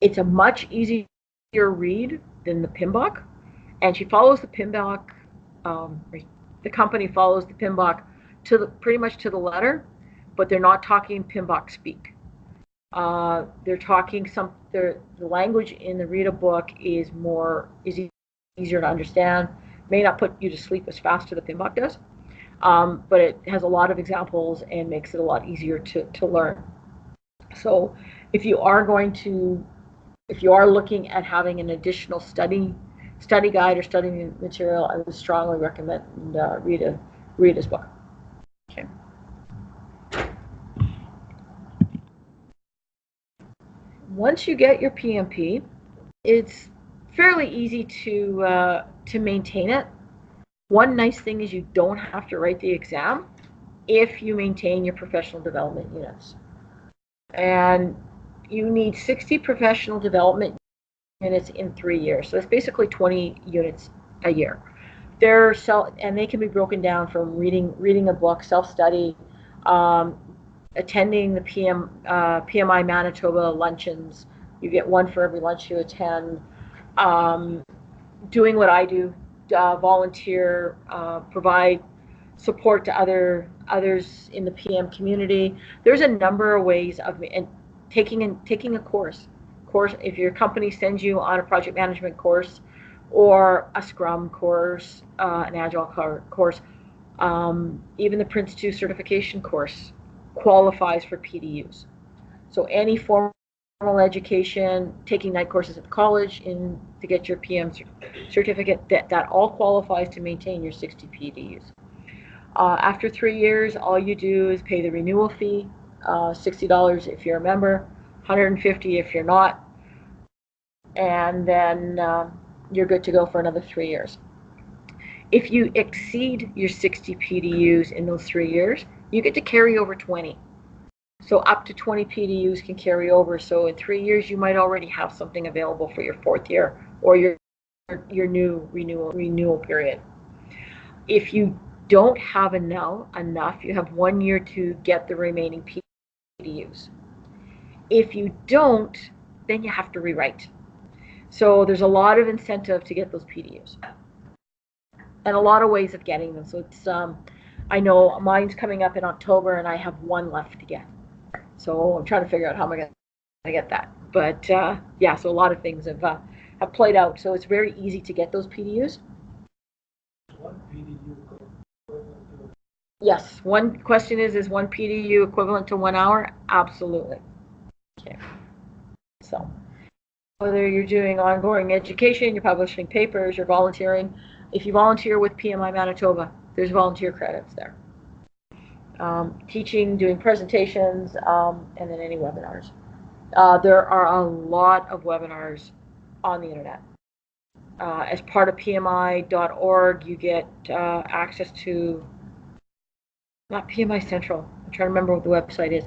S1: It's a much easier read than the PMBOK, and she follows the PMBOK. The company follows the PMBOK pretty much to the letter, but they're not talking PMBOK speak. They're talking the language in the Rita book is easier to understand. May not put you to sleep as fast as the PMBOK does, but it has a lot of examples and makes it a lot easier to learn. So if you are looking at having an additional study guide or study material, I would strongly recommend Rita's book. Okay. Once you get your PMP, it's fairly easy to maintain it. One nice thing is you don't have to write the exam if you maintain your professional development units. And you need 60 professional development units in 3 years. So it's basically 20 units a year. And they can be broken down from reading a book, self-study, attending the PMI Manitoba luncheons. You get one for every lunch you attend. Doing what I do, volunteer, provide support to others in the PM community. There's a number of ways of taking a course. If your company sends you on a project management course or a Scrum course, an Agile course, even the Prince 2 certification course qualifies for PDUs. So any formal education, taking night courses at the college to get your PM certificate, that all qualifies to maintain your 60 PDUs. After 3 years, all you do is pay the renewal fee, $60 if you're a member, $150 if you're not, and then you're good to go for another 3 years. If you exceed your 60 PDUs in those 3 years, you get to carry over 20. So up to 20 PDUs can carry over. So in 3 years, you might already have something available for your 4th year or your new renewal period. If you don't have enough, you have 1 year to get the remaining PDUs. If you don't, then you have to rewrite. So there's a lot of incentive to get those PDUs and a lot of ways of getting them. So it's I know mine's coming up in October and I have 1 left to get. So I'm trying to figure out how am I going to get that. But yeah, so a lot of things have played out. So it's very easy to get those PDUs.
S6: One PDU equivalent to?
S1: Yes. One question is 1 PDU equivalent to 1 hour? Absolutely. Okay. So whether you're doing ongoing education, you're publishing papers, you're volunteering. If you volunteer with PMI Manitoba, there's volunteer credits there. Teaching, doing presentations, and then any webinars. There are a lot of webinars on the internet. As part of PMI.org, you get access to, not PMI Central, I'm trying to remember what the website is.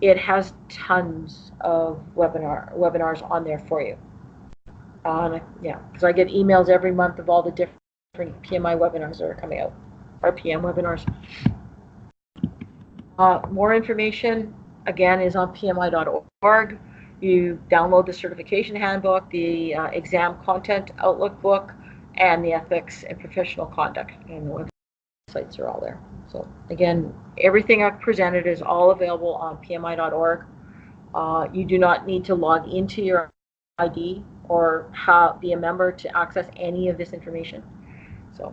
S1: It has tons of webinars on there for you. Yeah, because I get emails every month of all the different PMI webinars that are coming out, or PM webinars. More information, again, is on PMI.org. You download the certification handbook, the exam content outlook book, and the ethics and professional conduct, and the websites are all there. So again, everything I've presented is all available on PMI.org. You do not need to log into your ID or be a member to access any of this information. So,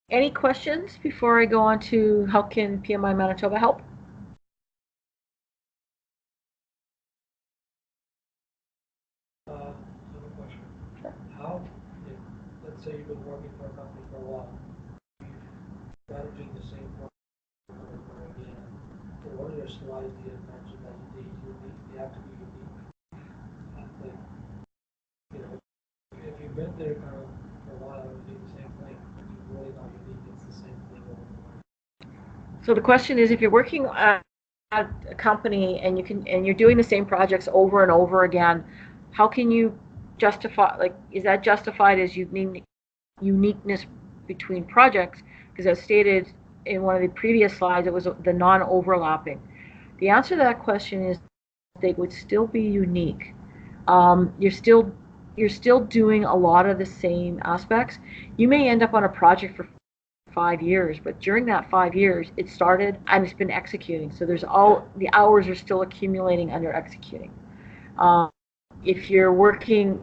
S1: any questions before I go on to how can PMI Manitoba help?
S6: say you've been working for a company for a while, managing the same project over and over again. For one of your slides, you had mentioned that you have to be unique. Like, you know, if you've been there kind of for a while and doing the same thing, you're really not unique. It's the same thing over and over.
S1: So the question is, if you're working at a company and you're doing the same projects over and over again, how can you justify, like, is that justified as uniqueness between projects? Because as stated in one of the previous slides, it was the non-overlapping. The answer to that question is they would still be unique. You're still doing a lot of the same aspects. You may end up on a project for 5 years, but during that 5 years, it started and it's been executing. So the hours are still accumulating under executing. If you're working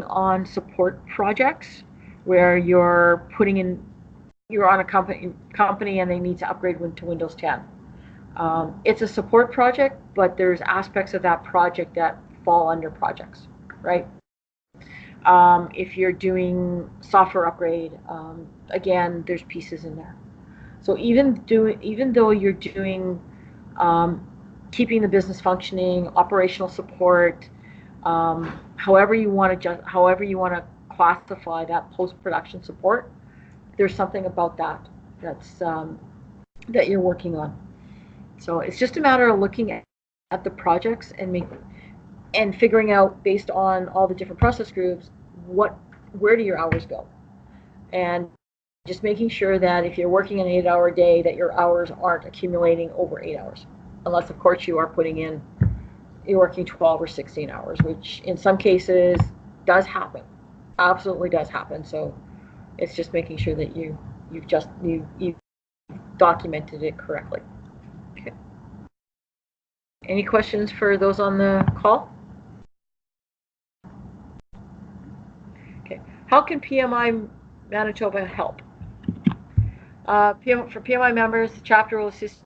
S1: on support projects where you're on a company and they need to upgrade to Windows 10. It's a support project, but there's aspects of that project that fall under projects, right? If you're doing software upgrade, again, there's pieces in there. So even though you're doing keeping the business functioning, operational support, however you want to classify that post-production support, there's something about that you're working on. So it's just a matter of looking at the projects and figuring out, based on all the different process groups, where do your hours go, and just making sure that if you're working an 8-hour day, that your hours aren't accumulating over 8 hours, unless of course you're working 12 or 16 hours, which in some cases does happen, absolutely does happen. So it's just making sure that you've documented it correctly. Okay. Any questions for those on the call? Okay. How can PMI Manitoba help? For PMI members, the chapter will assist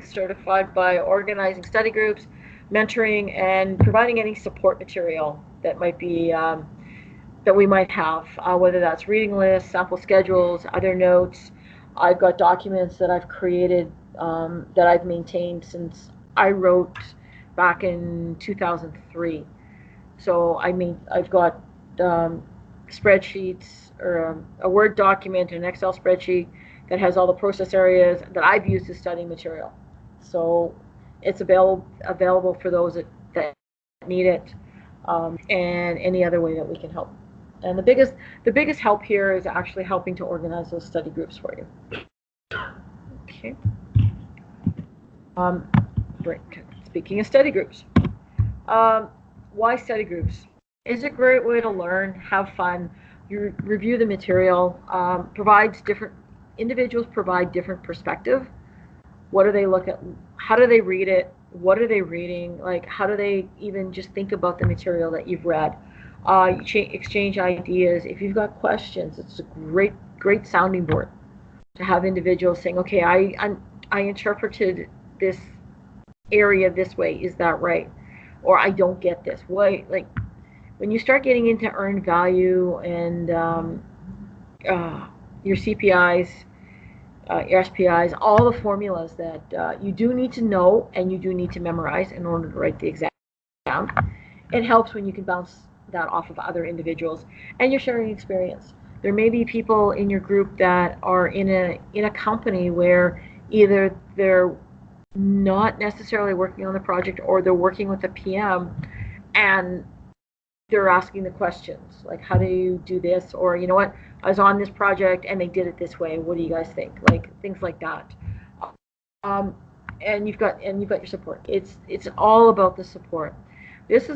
S1: certified by organizing study groups, mentoring, and providing any support material that might be that we might have, whether that's reading lists, sample schedules, other notes. I've got documents that I've created that I've maintained since I wrote back in 2003. So I've got spreadsheets, or a Word document, an Excel spreadsheet that has all the process areas that I've used as study material. So it's available for those that need it, and any other way that we can help. And the biggest help here is actually helping to organize those study groups for you. Okay. Speaking of study groups, why study groups? It's a great way to learn, have fun, you review the material, individuals provide different perspective. What do they look at? How do they read it? What are they reading? Like, how do they even just think about the material that you've read? You exchange ideas. If you've got questions, it's a great sounding board to have individuals saying, okay, I interpreted this area this way. Is that right? Or I don't get this. Why? Like, when you start getting into earned value and your CPIs, your SPIs, all the formulas that you do need to know and you do need to memorize in order to write the exam, it helps when you can bounce that off of other individuals and you're sharing experience. There may be people in your group that are in a company where either they're not necessarily working on the project or they're working with a PM and they're asking the questions like, how do you do this? Or, you know what, I was on this project and they did it this way. What do you guys think? Like, things like that. And you've got your support. It's all about the support. It's a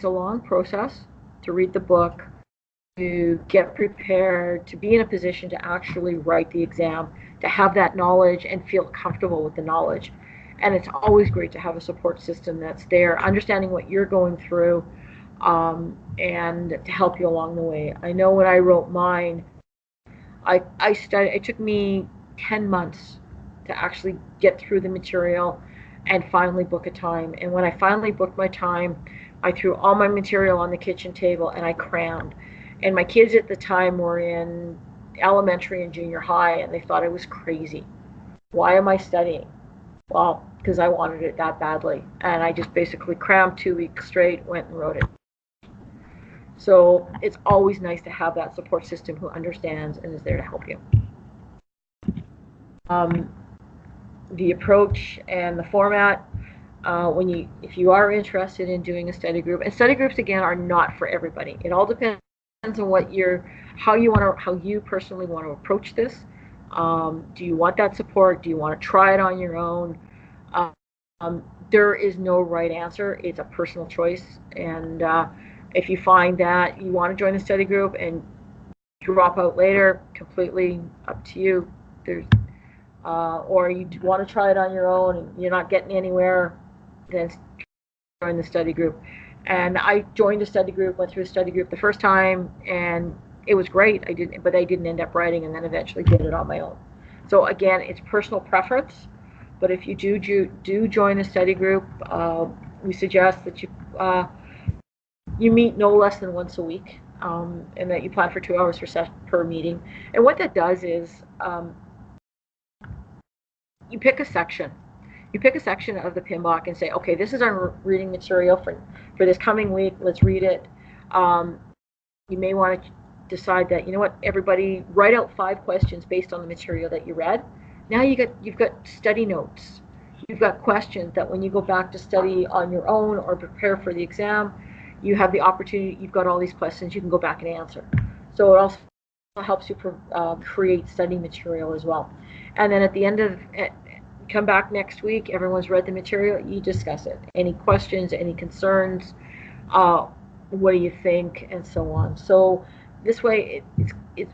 S1: long process to read the book, to get prepared, to be in a position to actually write the exam, to have that knowledge and feel comfortable with the knowledge. And it's always great to have a support system that's there, understanding what you're going through, and to help you along the way. I know when I wrote mine, it took me 10 months to actually get through the material and finally book a time. And when I finally booked my time, I threw all my material on the kitchen table and I crammed. And my kids at the time were in elementary and junior high, and they thought I was crazy. Why am I studying? Well, because I wanted it that badly. And I just basically crammed 2 weeks straight, went and wrote it. So it's always nice to have that support system who understands and is there to help you. The approach and the format, if you are interested in doing a study group, and study groups again are not for everybody. It all depends on how you personally want to approach this. Do you want that support? Do you want to try it on your own? There is no right answer. It's a personal choice. And if you find that you want to join a study group and drop out later, completely up to you. Or you want to try it on your own and you're not getting anywhere, then join the study group. And I joined a study group, went through a study group the first time, and it was great. I didn't end up writing, and then eventually did it on my own. So again, it's personal preference. But if you do join a study group, we suggest that you meet no less than once a week, and that you plan for 2 hours per meeting. And what that does is you pick a section. You pick a section of the PMBOK and say, okay, this is our reading material for this coming week. Let's read it. You may want to decide that, you know what, everybody write out 5 questions based on the material that you read. Now you've got study notes. You've got questions that when you go back to study on your own or prepare for the exam, you have the opportunity, you've got all these questions you can go back and answer. So it also helps you create study material as well. And then at the end of it, come back next week, everyone's read the material, you discuss it. Any questions, any concerns, what do you think, and so on. So this way it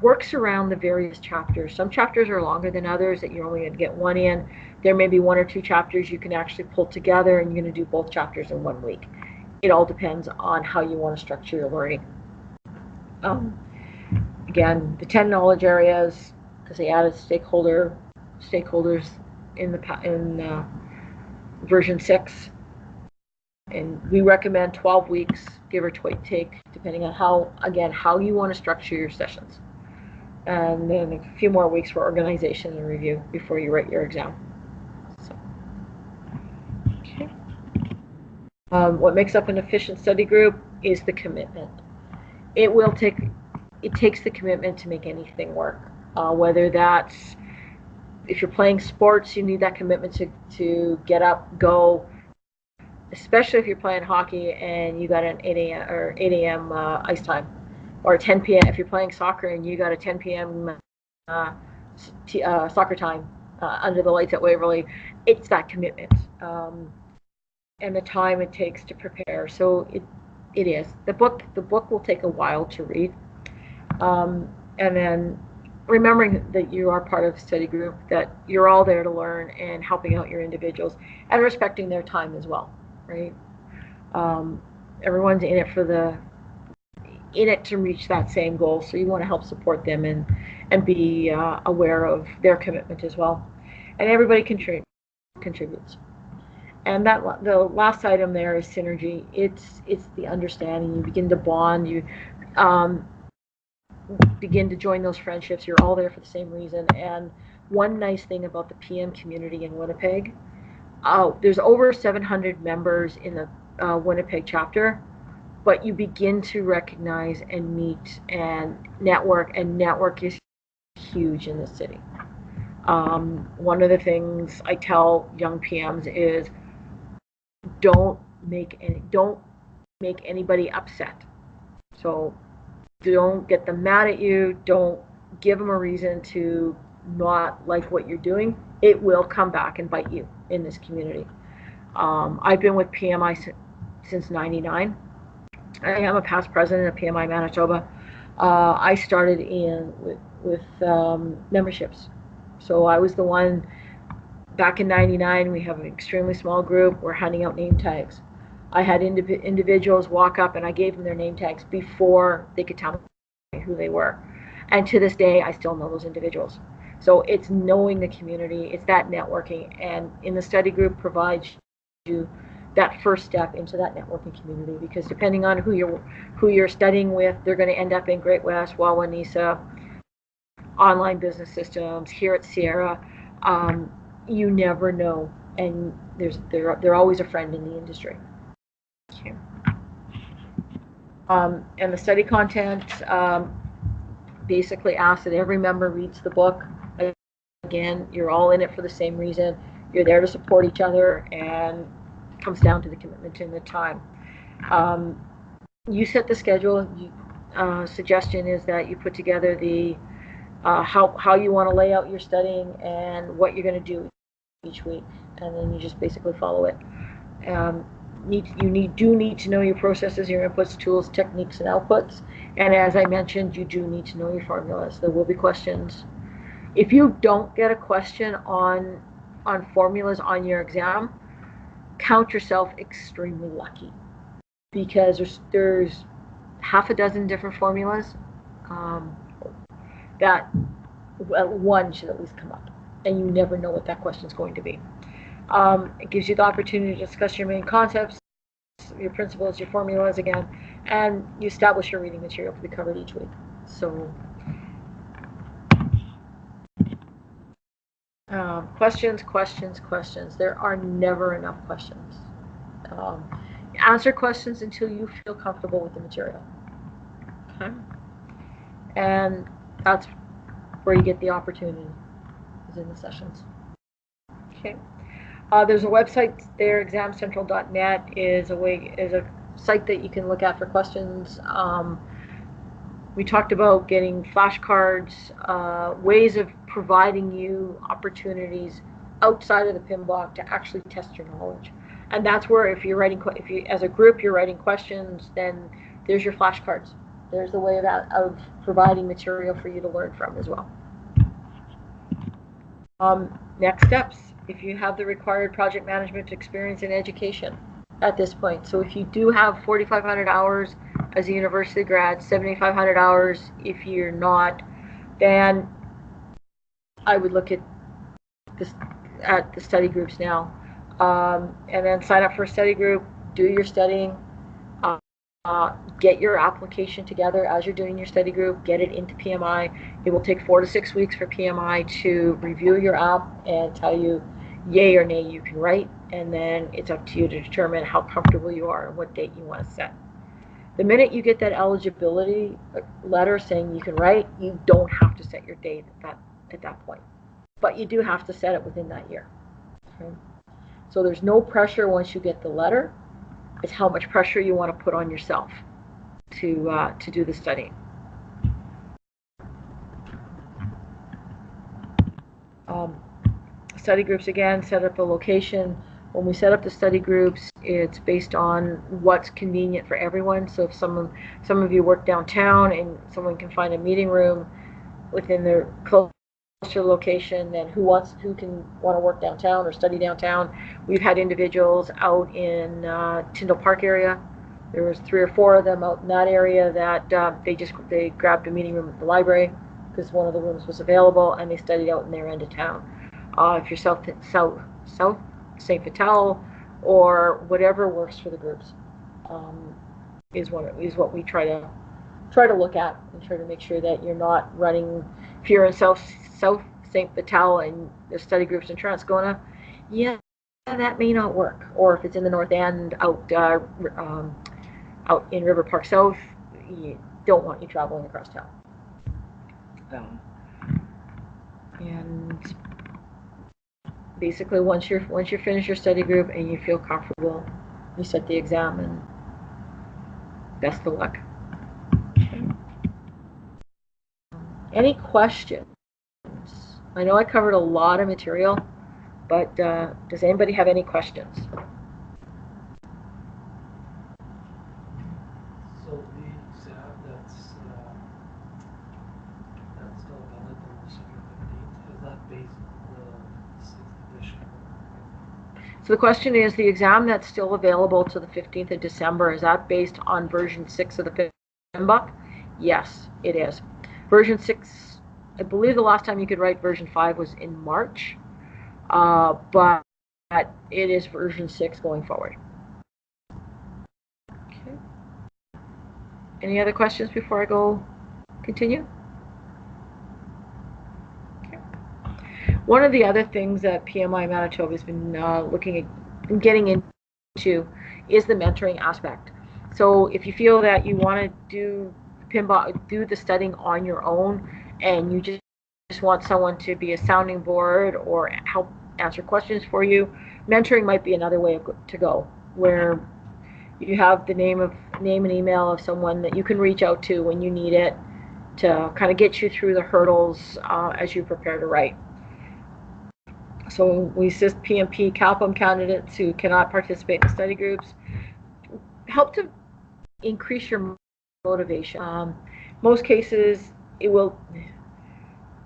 S1: works around the various chapters. Some chapters are longer than others that you're only going to get one in. There may be 1 or 2 chapters you can actually pull together and you're going to do both chapters in 1 week. It all depends on how you want to structure your learning. Again, the 10 knowledge areas, because they added stakeholders in version 6, and we recommend 12 weeks, give or take, depending on how you want to structure your sessions, and then a few more weeks for organization and review before you write your exam. So, okay. What makes up an efficient study group is the commitment. It takes the commitment to make anything work. Whether that's, if you're playing sports, you need that commitment to get up, go. Especially if you're playing hockey and you got an 8 a.m. Ice time, or 10 p.m. if you're playing soccer and you got a 10 p.m. Soccer time under the lights at Waverly. It's that commitment and the time it takes to prepare. So it is. The book will take a while to read, and then remembering that you are part of a study group, that you're all there to learn and helping out your individuals and respecting their time as well, right? Everyone's in it to reach that same goal, so you want to help support them and be aware of their commitment as well. And everybody contributes. And the last item there is synergy. It's the understanding. You begin to bond. You begin to join those friendships. You're all there for the same reason. And one nice thing about the PM community in Winnipeg, there's over 700 members in the Winnipeg chapter, but you begin to recognize and meet and network is huge in the city. One of the things I tell young PMs is don't make anybody upset. So don't get them mad at you. Don't give them a reason to not like what you're doing. It will come back and bite you in this community. I've been with PMI since '99. I am a past president of PMI Manitoba. I started with memberships. So I was the one back in '99. We have an extremely small group. We're handing out name tags. I had individuals walk up and I gave them their name tags before they could tell me who they were. And to this day, I still know those individuals. So it's knowing the community, it's that networking, and in the study group provides you that first step into that networking community, because depending on who you're studying with, they're going to end up in Great West, Wawanesa, Online Business Systems, here at Sierra. You never know, and they're always a friend in the industry. Okay. And the study content basically asks that every member reads the book. Again, you're all in it for the same reason. You're there to support each other, and it comes down to the commitment and the time. You set the schedule. Suggestion is that you put together the how you want to lay out your studying and what you're going to do each week, and then you just basically follow it. You do need to know your processes, your inputs, tools, techniques, and outputs. And as I mentioned, you do need to know your formulas. There will be questions. If you don't get a question on formulas on your exam, count yourself extremely lucky, because there's half a dozen different formulas that one should at least come up, and you never know what that question is going to be. It gives you the opportunity to discuss your main concepts, your principles, your formulas again, and you establish your reading material to be covered each week. So questions. There are never enough questions. Answer questions until you feel comfortable with the material. Okay? And that's where you get the opportunity, is in the sessions. Okay. There's a website there, examcentral.net is a site that you can look at for questions. We talked about getting flashcards, ways of providing you opportunities outside of the PMBOK to actually test your knowledge. And that's where if you as a group you're writing questions, then there's your flashcards. There's the way of providing material for you to learn from as well. Next steps, if you have the required project management experience in education at this point. So if you do have 4,500 hours as a university grad, 7,500 hours if you're not, then I would look at the study groups now. And then sign up for a study group, do your studying, get your application together as you're doing your study group, get it into PMI. It will take 4 to 6 weeks for PMI to review your app and tell you yay or nay you can write, and then it's up to you to determine how comfortable you are and what date you want to set. The minute you get that eligibility letter saying you can write, you don't have to set your date at that point, but you do have to set it within that year. Okay? So there's no pressure once you get the letter. It's how much pressure you want to put on yourself to do the studying. Study groups, again, set up a location. When we set up the study groups, it's based on what's convenient for everyone. So if some of you work downtown and someone can find a meeting room within their closer location, then who can want to work downtown or study downtown. We've had individuals out in Tyndall Park area. There was 3 or 4 of them out in that area that they grabbed a meeting room at the library because one of the rooms was available, and they studied out in their end of town. If you're south St. Vital or whatever works for the groups, is what we try to look at and try to make sure that you're not running. If you're in South St. Vital and the study group's in Transcona, yeah, that may not work. Or if it's in the North End out in River Park South, you don't want you traveling across town. And basically, once you're finished your study group and you feel comfortable, you set the exam, and best of luck. Any questions? I know I covered a lot of material, but does anybody have any questions?
S6: So the exam that's still valid on December 15th, is that based on the 6th edition?
S1: So the question is, the exam that's still available to the 15th of December, is that based on version 6 of the PMBOK? Yes, it is. Version 6, I believe the last time you could write version 5 was in March, but it is version 6 going forward. Any other questions before I go continue? Okay. One of the other things that PMI Manitoba has been looking at and getting into is the mentoring aspect. So if you feel that you want to do the studying on your own, and you just want someone to be a sounding board or help answer questions for you, mentoring might be another way to go, where you have the name and email of someone that you can reach out to when you need it to kind of get you through the hurdles as you prepare to write. So we assist PMP CAPM candidates who cannot participate in study groups, help to increase your motivation. Most cases, it will.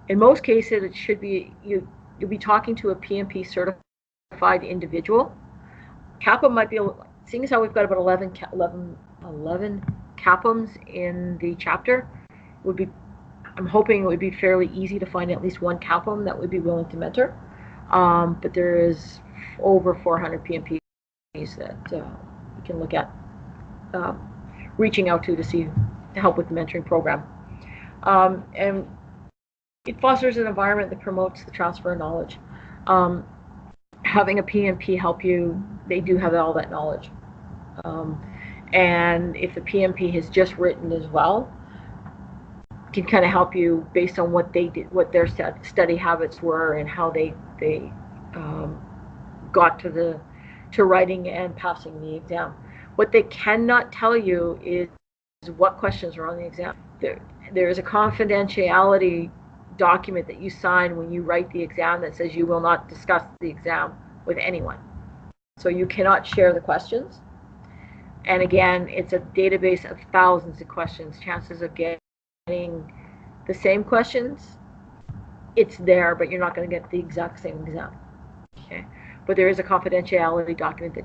S1: In most cases, it should be you'll be talking to a PMP certified individual. CAPM might be, seeing as how we've got about 11 CAPMs in the chapter, would be, I'm hoping it would be fairly easy to find at least one CAPM that would be willing to mentor. But there is over 400 PMPs that you can look at reaching out to help with the mentoring program. And it fosters an environment that promotes the transfer of knowledge. Having a PMP help you, they do have all that knowledge. And if the PMP has just written as well, can kind of help you based on what they did, what their study habits were, and how they got to writing and passing the exam. What they cannot tell you is what questions are on the exam. There is a confidentiality document that you sign when you write the exam that says you will not discuss the exam with anyone. So you cannot share the questions. And again, it's a database of thousands of questions. Chances of getting the same questions, it's there, but you're not going to get the exact same exam. Okay, but there is a confidentiality document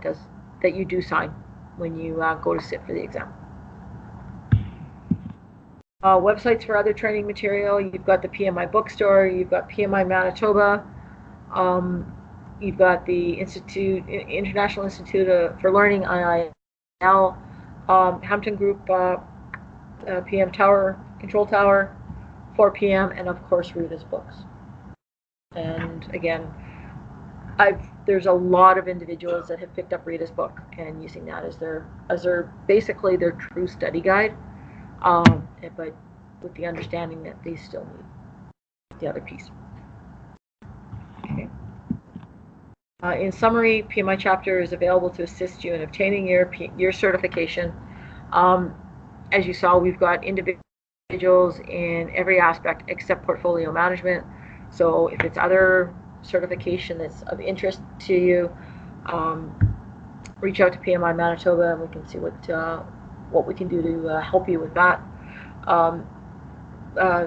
S1: that you do sign when you go to sit for the exam. Websites for other training material. You've got the PMI bookstore. You've got PMI Manitoba. You've got the International Institute for Learning, IIL, Hampton Group, PM Tower, Control Tower, 4PM, and of course Rita's books. And again, there's a lot of individuals that have picked up Rita's book and using that as their basically their true study guide, but with the understanding that they still need the other piece. Okay. In summary, PMI chapter is available to assist you in obtaining your certification. As you saw, we've got individuals in every aspect except portfolio management. So if it's other certification that's of interest to you, reach out to PMI Manitoba and we can see what we can do to help you with that.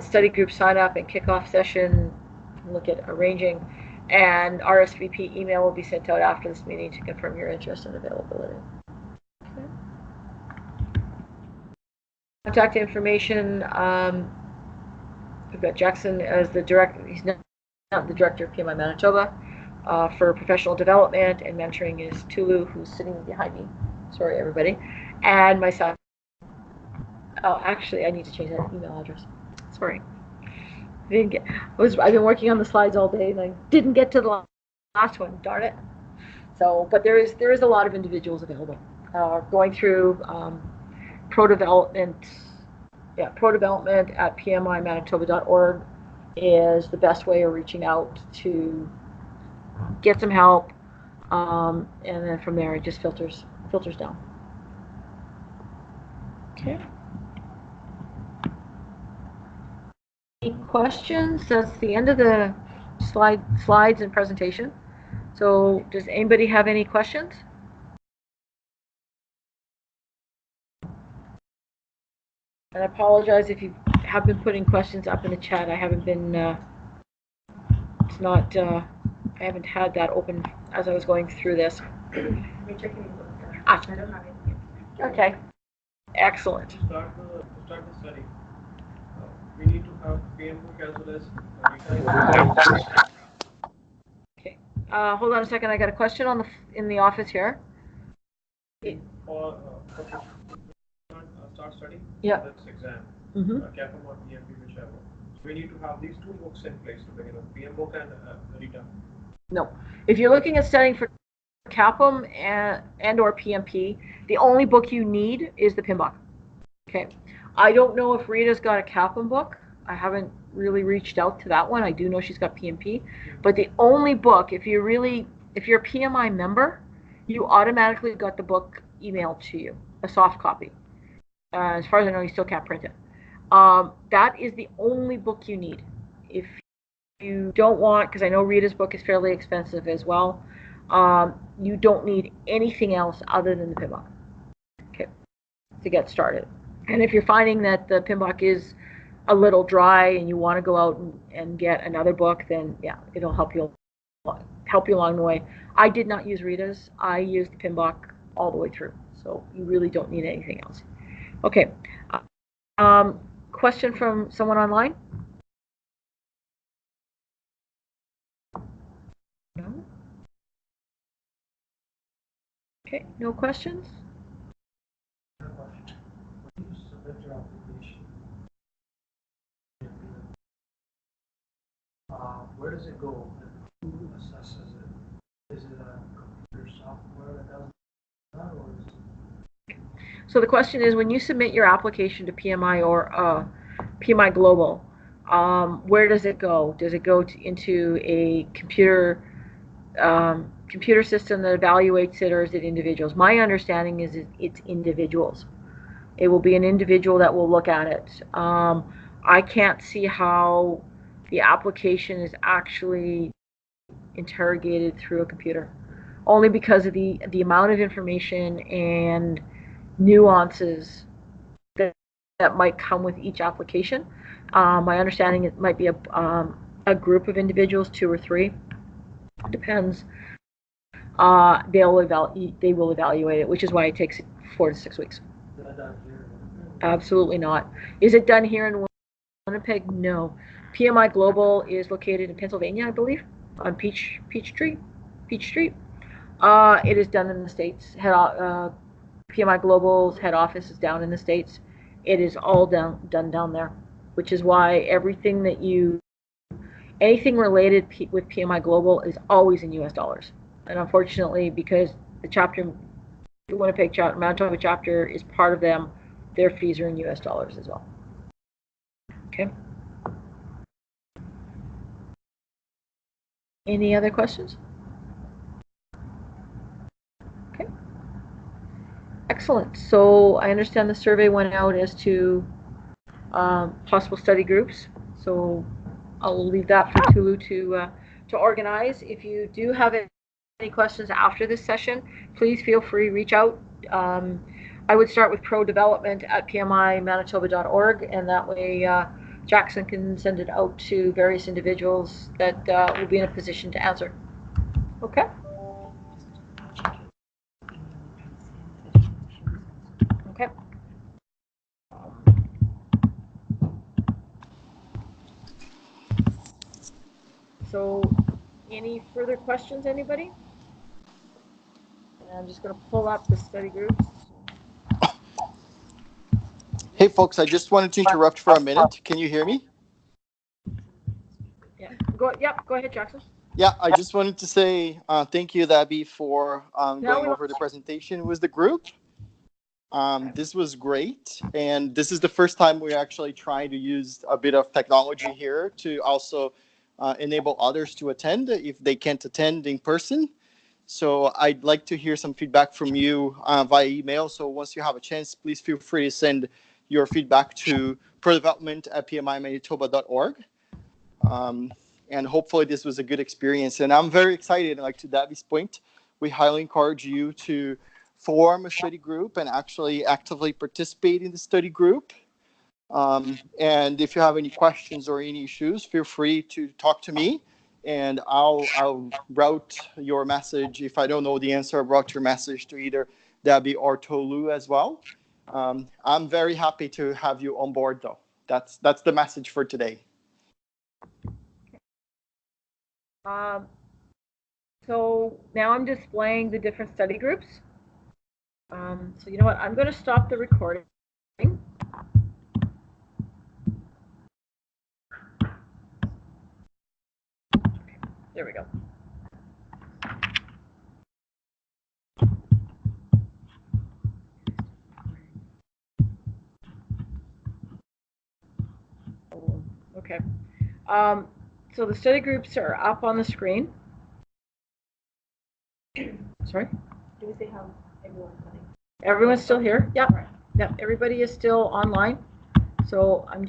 S1: Study group sign up and kickoff session, look at arranging, and RSVP email will be sent out after this meeting to confirm your interest and availability. Okay. Contact information, we've got Jackson as the director. He's not the director of PMI Manitoba. For professional development and mentoring is Tulu, who's sitting behind me. Sorry, everybody. And myself. Oh, actually, I need to change that email address. Sorry. I've been working on the slides all day and I didn't get to the last one. Darn it. So, but there is a lot of individuals available. Going through pro development at pmimanitoba.org is the best way of reaching out to get some help, and then from there it just filters down. Okay. Any questions? That's the end of the slides and presentation. So does anybody have any questions? And I apologize if you have been putting questions up in the chat. I haven't been, it's not, I haven't had that open as I was going through this. I don't have anything. Okay. Excellent.
S4: To start the study, we need to have PMP as well as
S1: Okay. Hold on a second. I got a question in the office here.
S4: for start studying
S1: Yeah.
S4: for this exam,
S1: Mm-hmm.
S4: CAPM or PMP, whichever. So we need to have these two books in place to begin with, PM book and return.
S1: No. If you're looking at studying for CAPM and or PMP, the only book you need is the PMBOK. Okay. I don't know if Rita's got a CAPM book. I haven't really reached out to that one. I do know she's got PMP. But the only book, if you're a PMI member, you automatically got the book emailed to you, a soft copy. As far as I know, you still can't print it. That is the only book you need. If you don't want, because I know Rita's book is fairly expensive as well, you don't need anything else other than the PMBOK, okay, to get started. And if you're finding that the PMBOK is a little dry and you want to go out and get another book, then yeah, it'll help you along the way. I did not use Rita's. I used the PMBOK all the way through, so you really don't need anything else. Okay. Question from someone online? No? Okay, no questions?
S6: When you submit your application, where does it go? And who assesses it? Is it a computer software that does that, or is it?
S1: So the question is, when you submit your application to PMI or PMI Global, where does it go? Does it go into a computer system that evaluates it, or is it individuals? My understanding is it's individuals. It will be an individual that will look at it. I can't see how the application is actually interrogated through a computer, only because of the amount of information and nuances that might come with each application. My understanding, it might be a group of individuals, 2 or 3. Depends. They will evaluate it, which is why it takes 4 to 6 weeks. Absolutely not. Is it done here in Winnipeg? No. PMI Global is located in Pennsylvania, I believe, on Peachtree. It is done in the States. PMI Global's head office is down in the States. It is all done down there, which is why anything related with PMI Global is always in US dollars. And unfortunately, because the Winnipeg chapter, Manitoba chapter is part of them, their fees are in US dollars as well. Okay. Any other questions? Okay. Excellent. So I understand the survey went out as to possible study groups. So I'll leave that for Tulu to organize. If you do have any questions after this session, please feel free to reach out. I would start with prodevelopment@pmimanitoba.org, and that way Jackson can send it out to various individuals that will be in a position to answer. Okay? Okay. So, any further questions, anybody? And I'm just going to pull up the study groups.
S7: Hey, folks, I just wanted to interrupt for a minute. Can you hear me?
S1: Yeah. Go ahead, Jackson.
S7: Yeah, I just wanted to say thank you, Abby, for going over the presentation with the group. This was great, and this is the first time we're actually trying to use a bit of technology here to also enable others to attend if they can't attend in person. So I'd like to hear some feedback from you via email. So once you have a chance, please feel free to send your feedback to prodevelopment@pmimanitoba.org. And hopefully this was a good experience. And I'm very excited, like to Davi's point, we highly encourage you to form a study group and actually actively participate in the study group. And if you have any questions or any issues, feel free to talk to me, and I'll route your message. If I don't know the answer, I'll route your message to either Debbie or Tolu as well. I'm very happy to have you on board, though. That's the message for today.
S1: So now I'm displaying the different study groups. So you know what? I'm going to stop the recording. There we go. Okay. So the study groups are up on the screen. Sorry?
S8: Do we say how everyone's coming?
S1: Everyone's still here? Yep. Yep. Everybody is still online. So I'm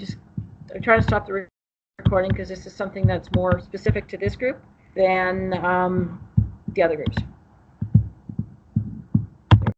S1: trying to stop the recording because this is something that's more specific to this group than the other groups.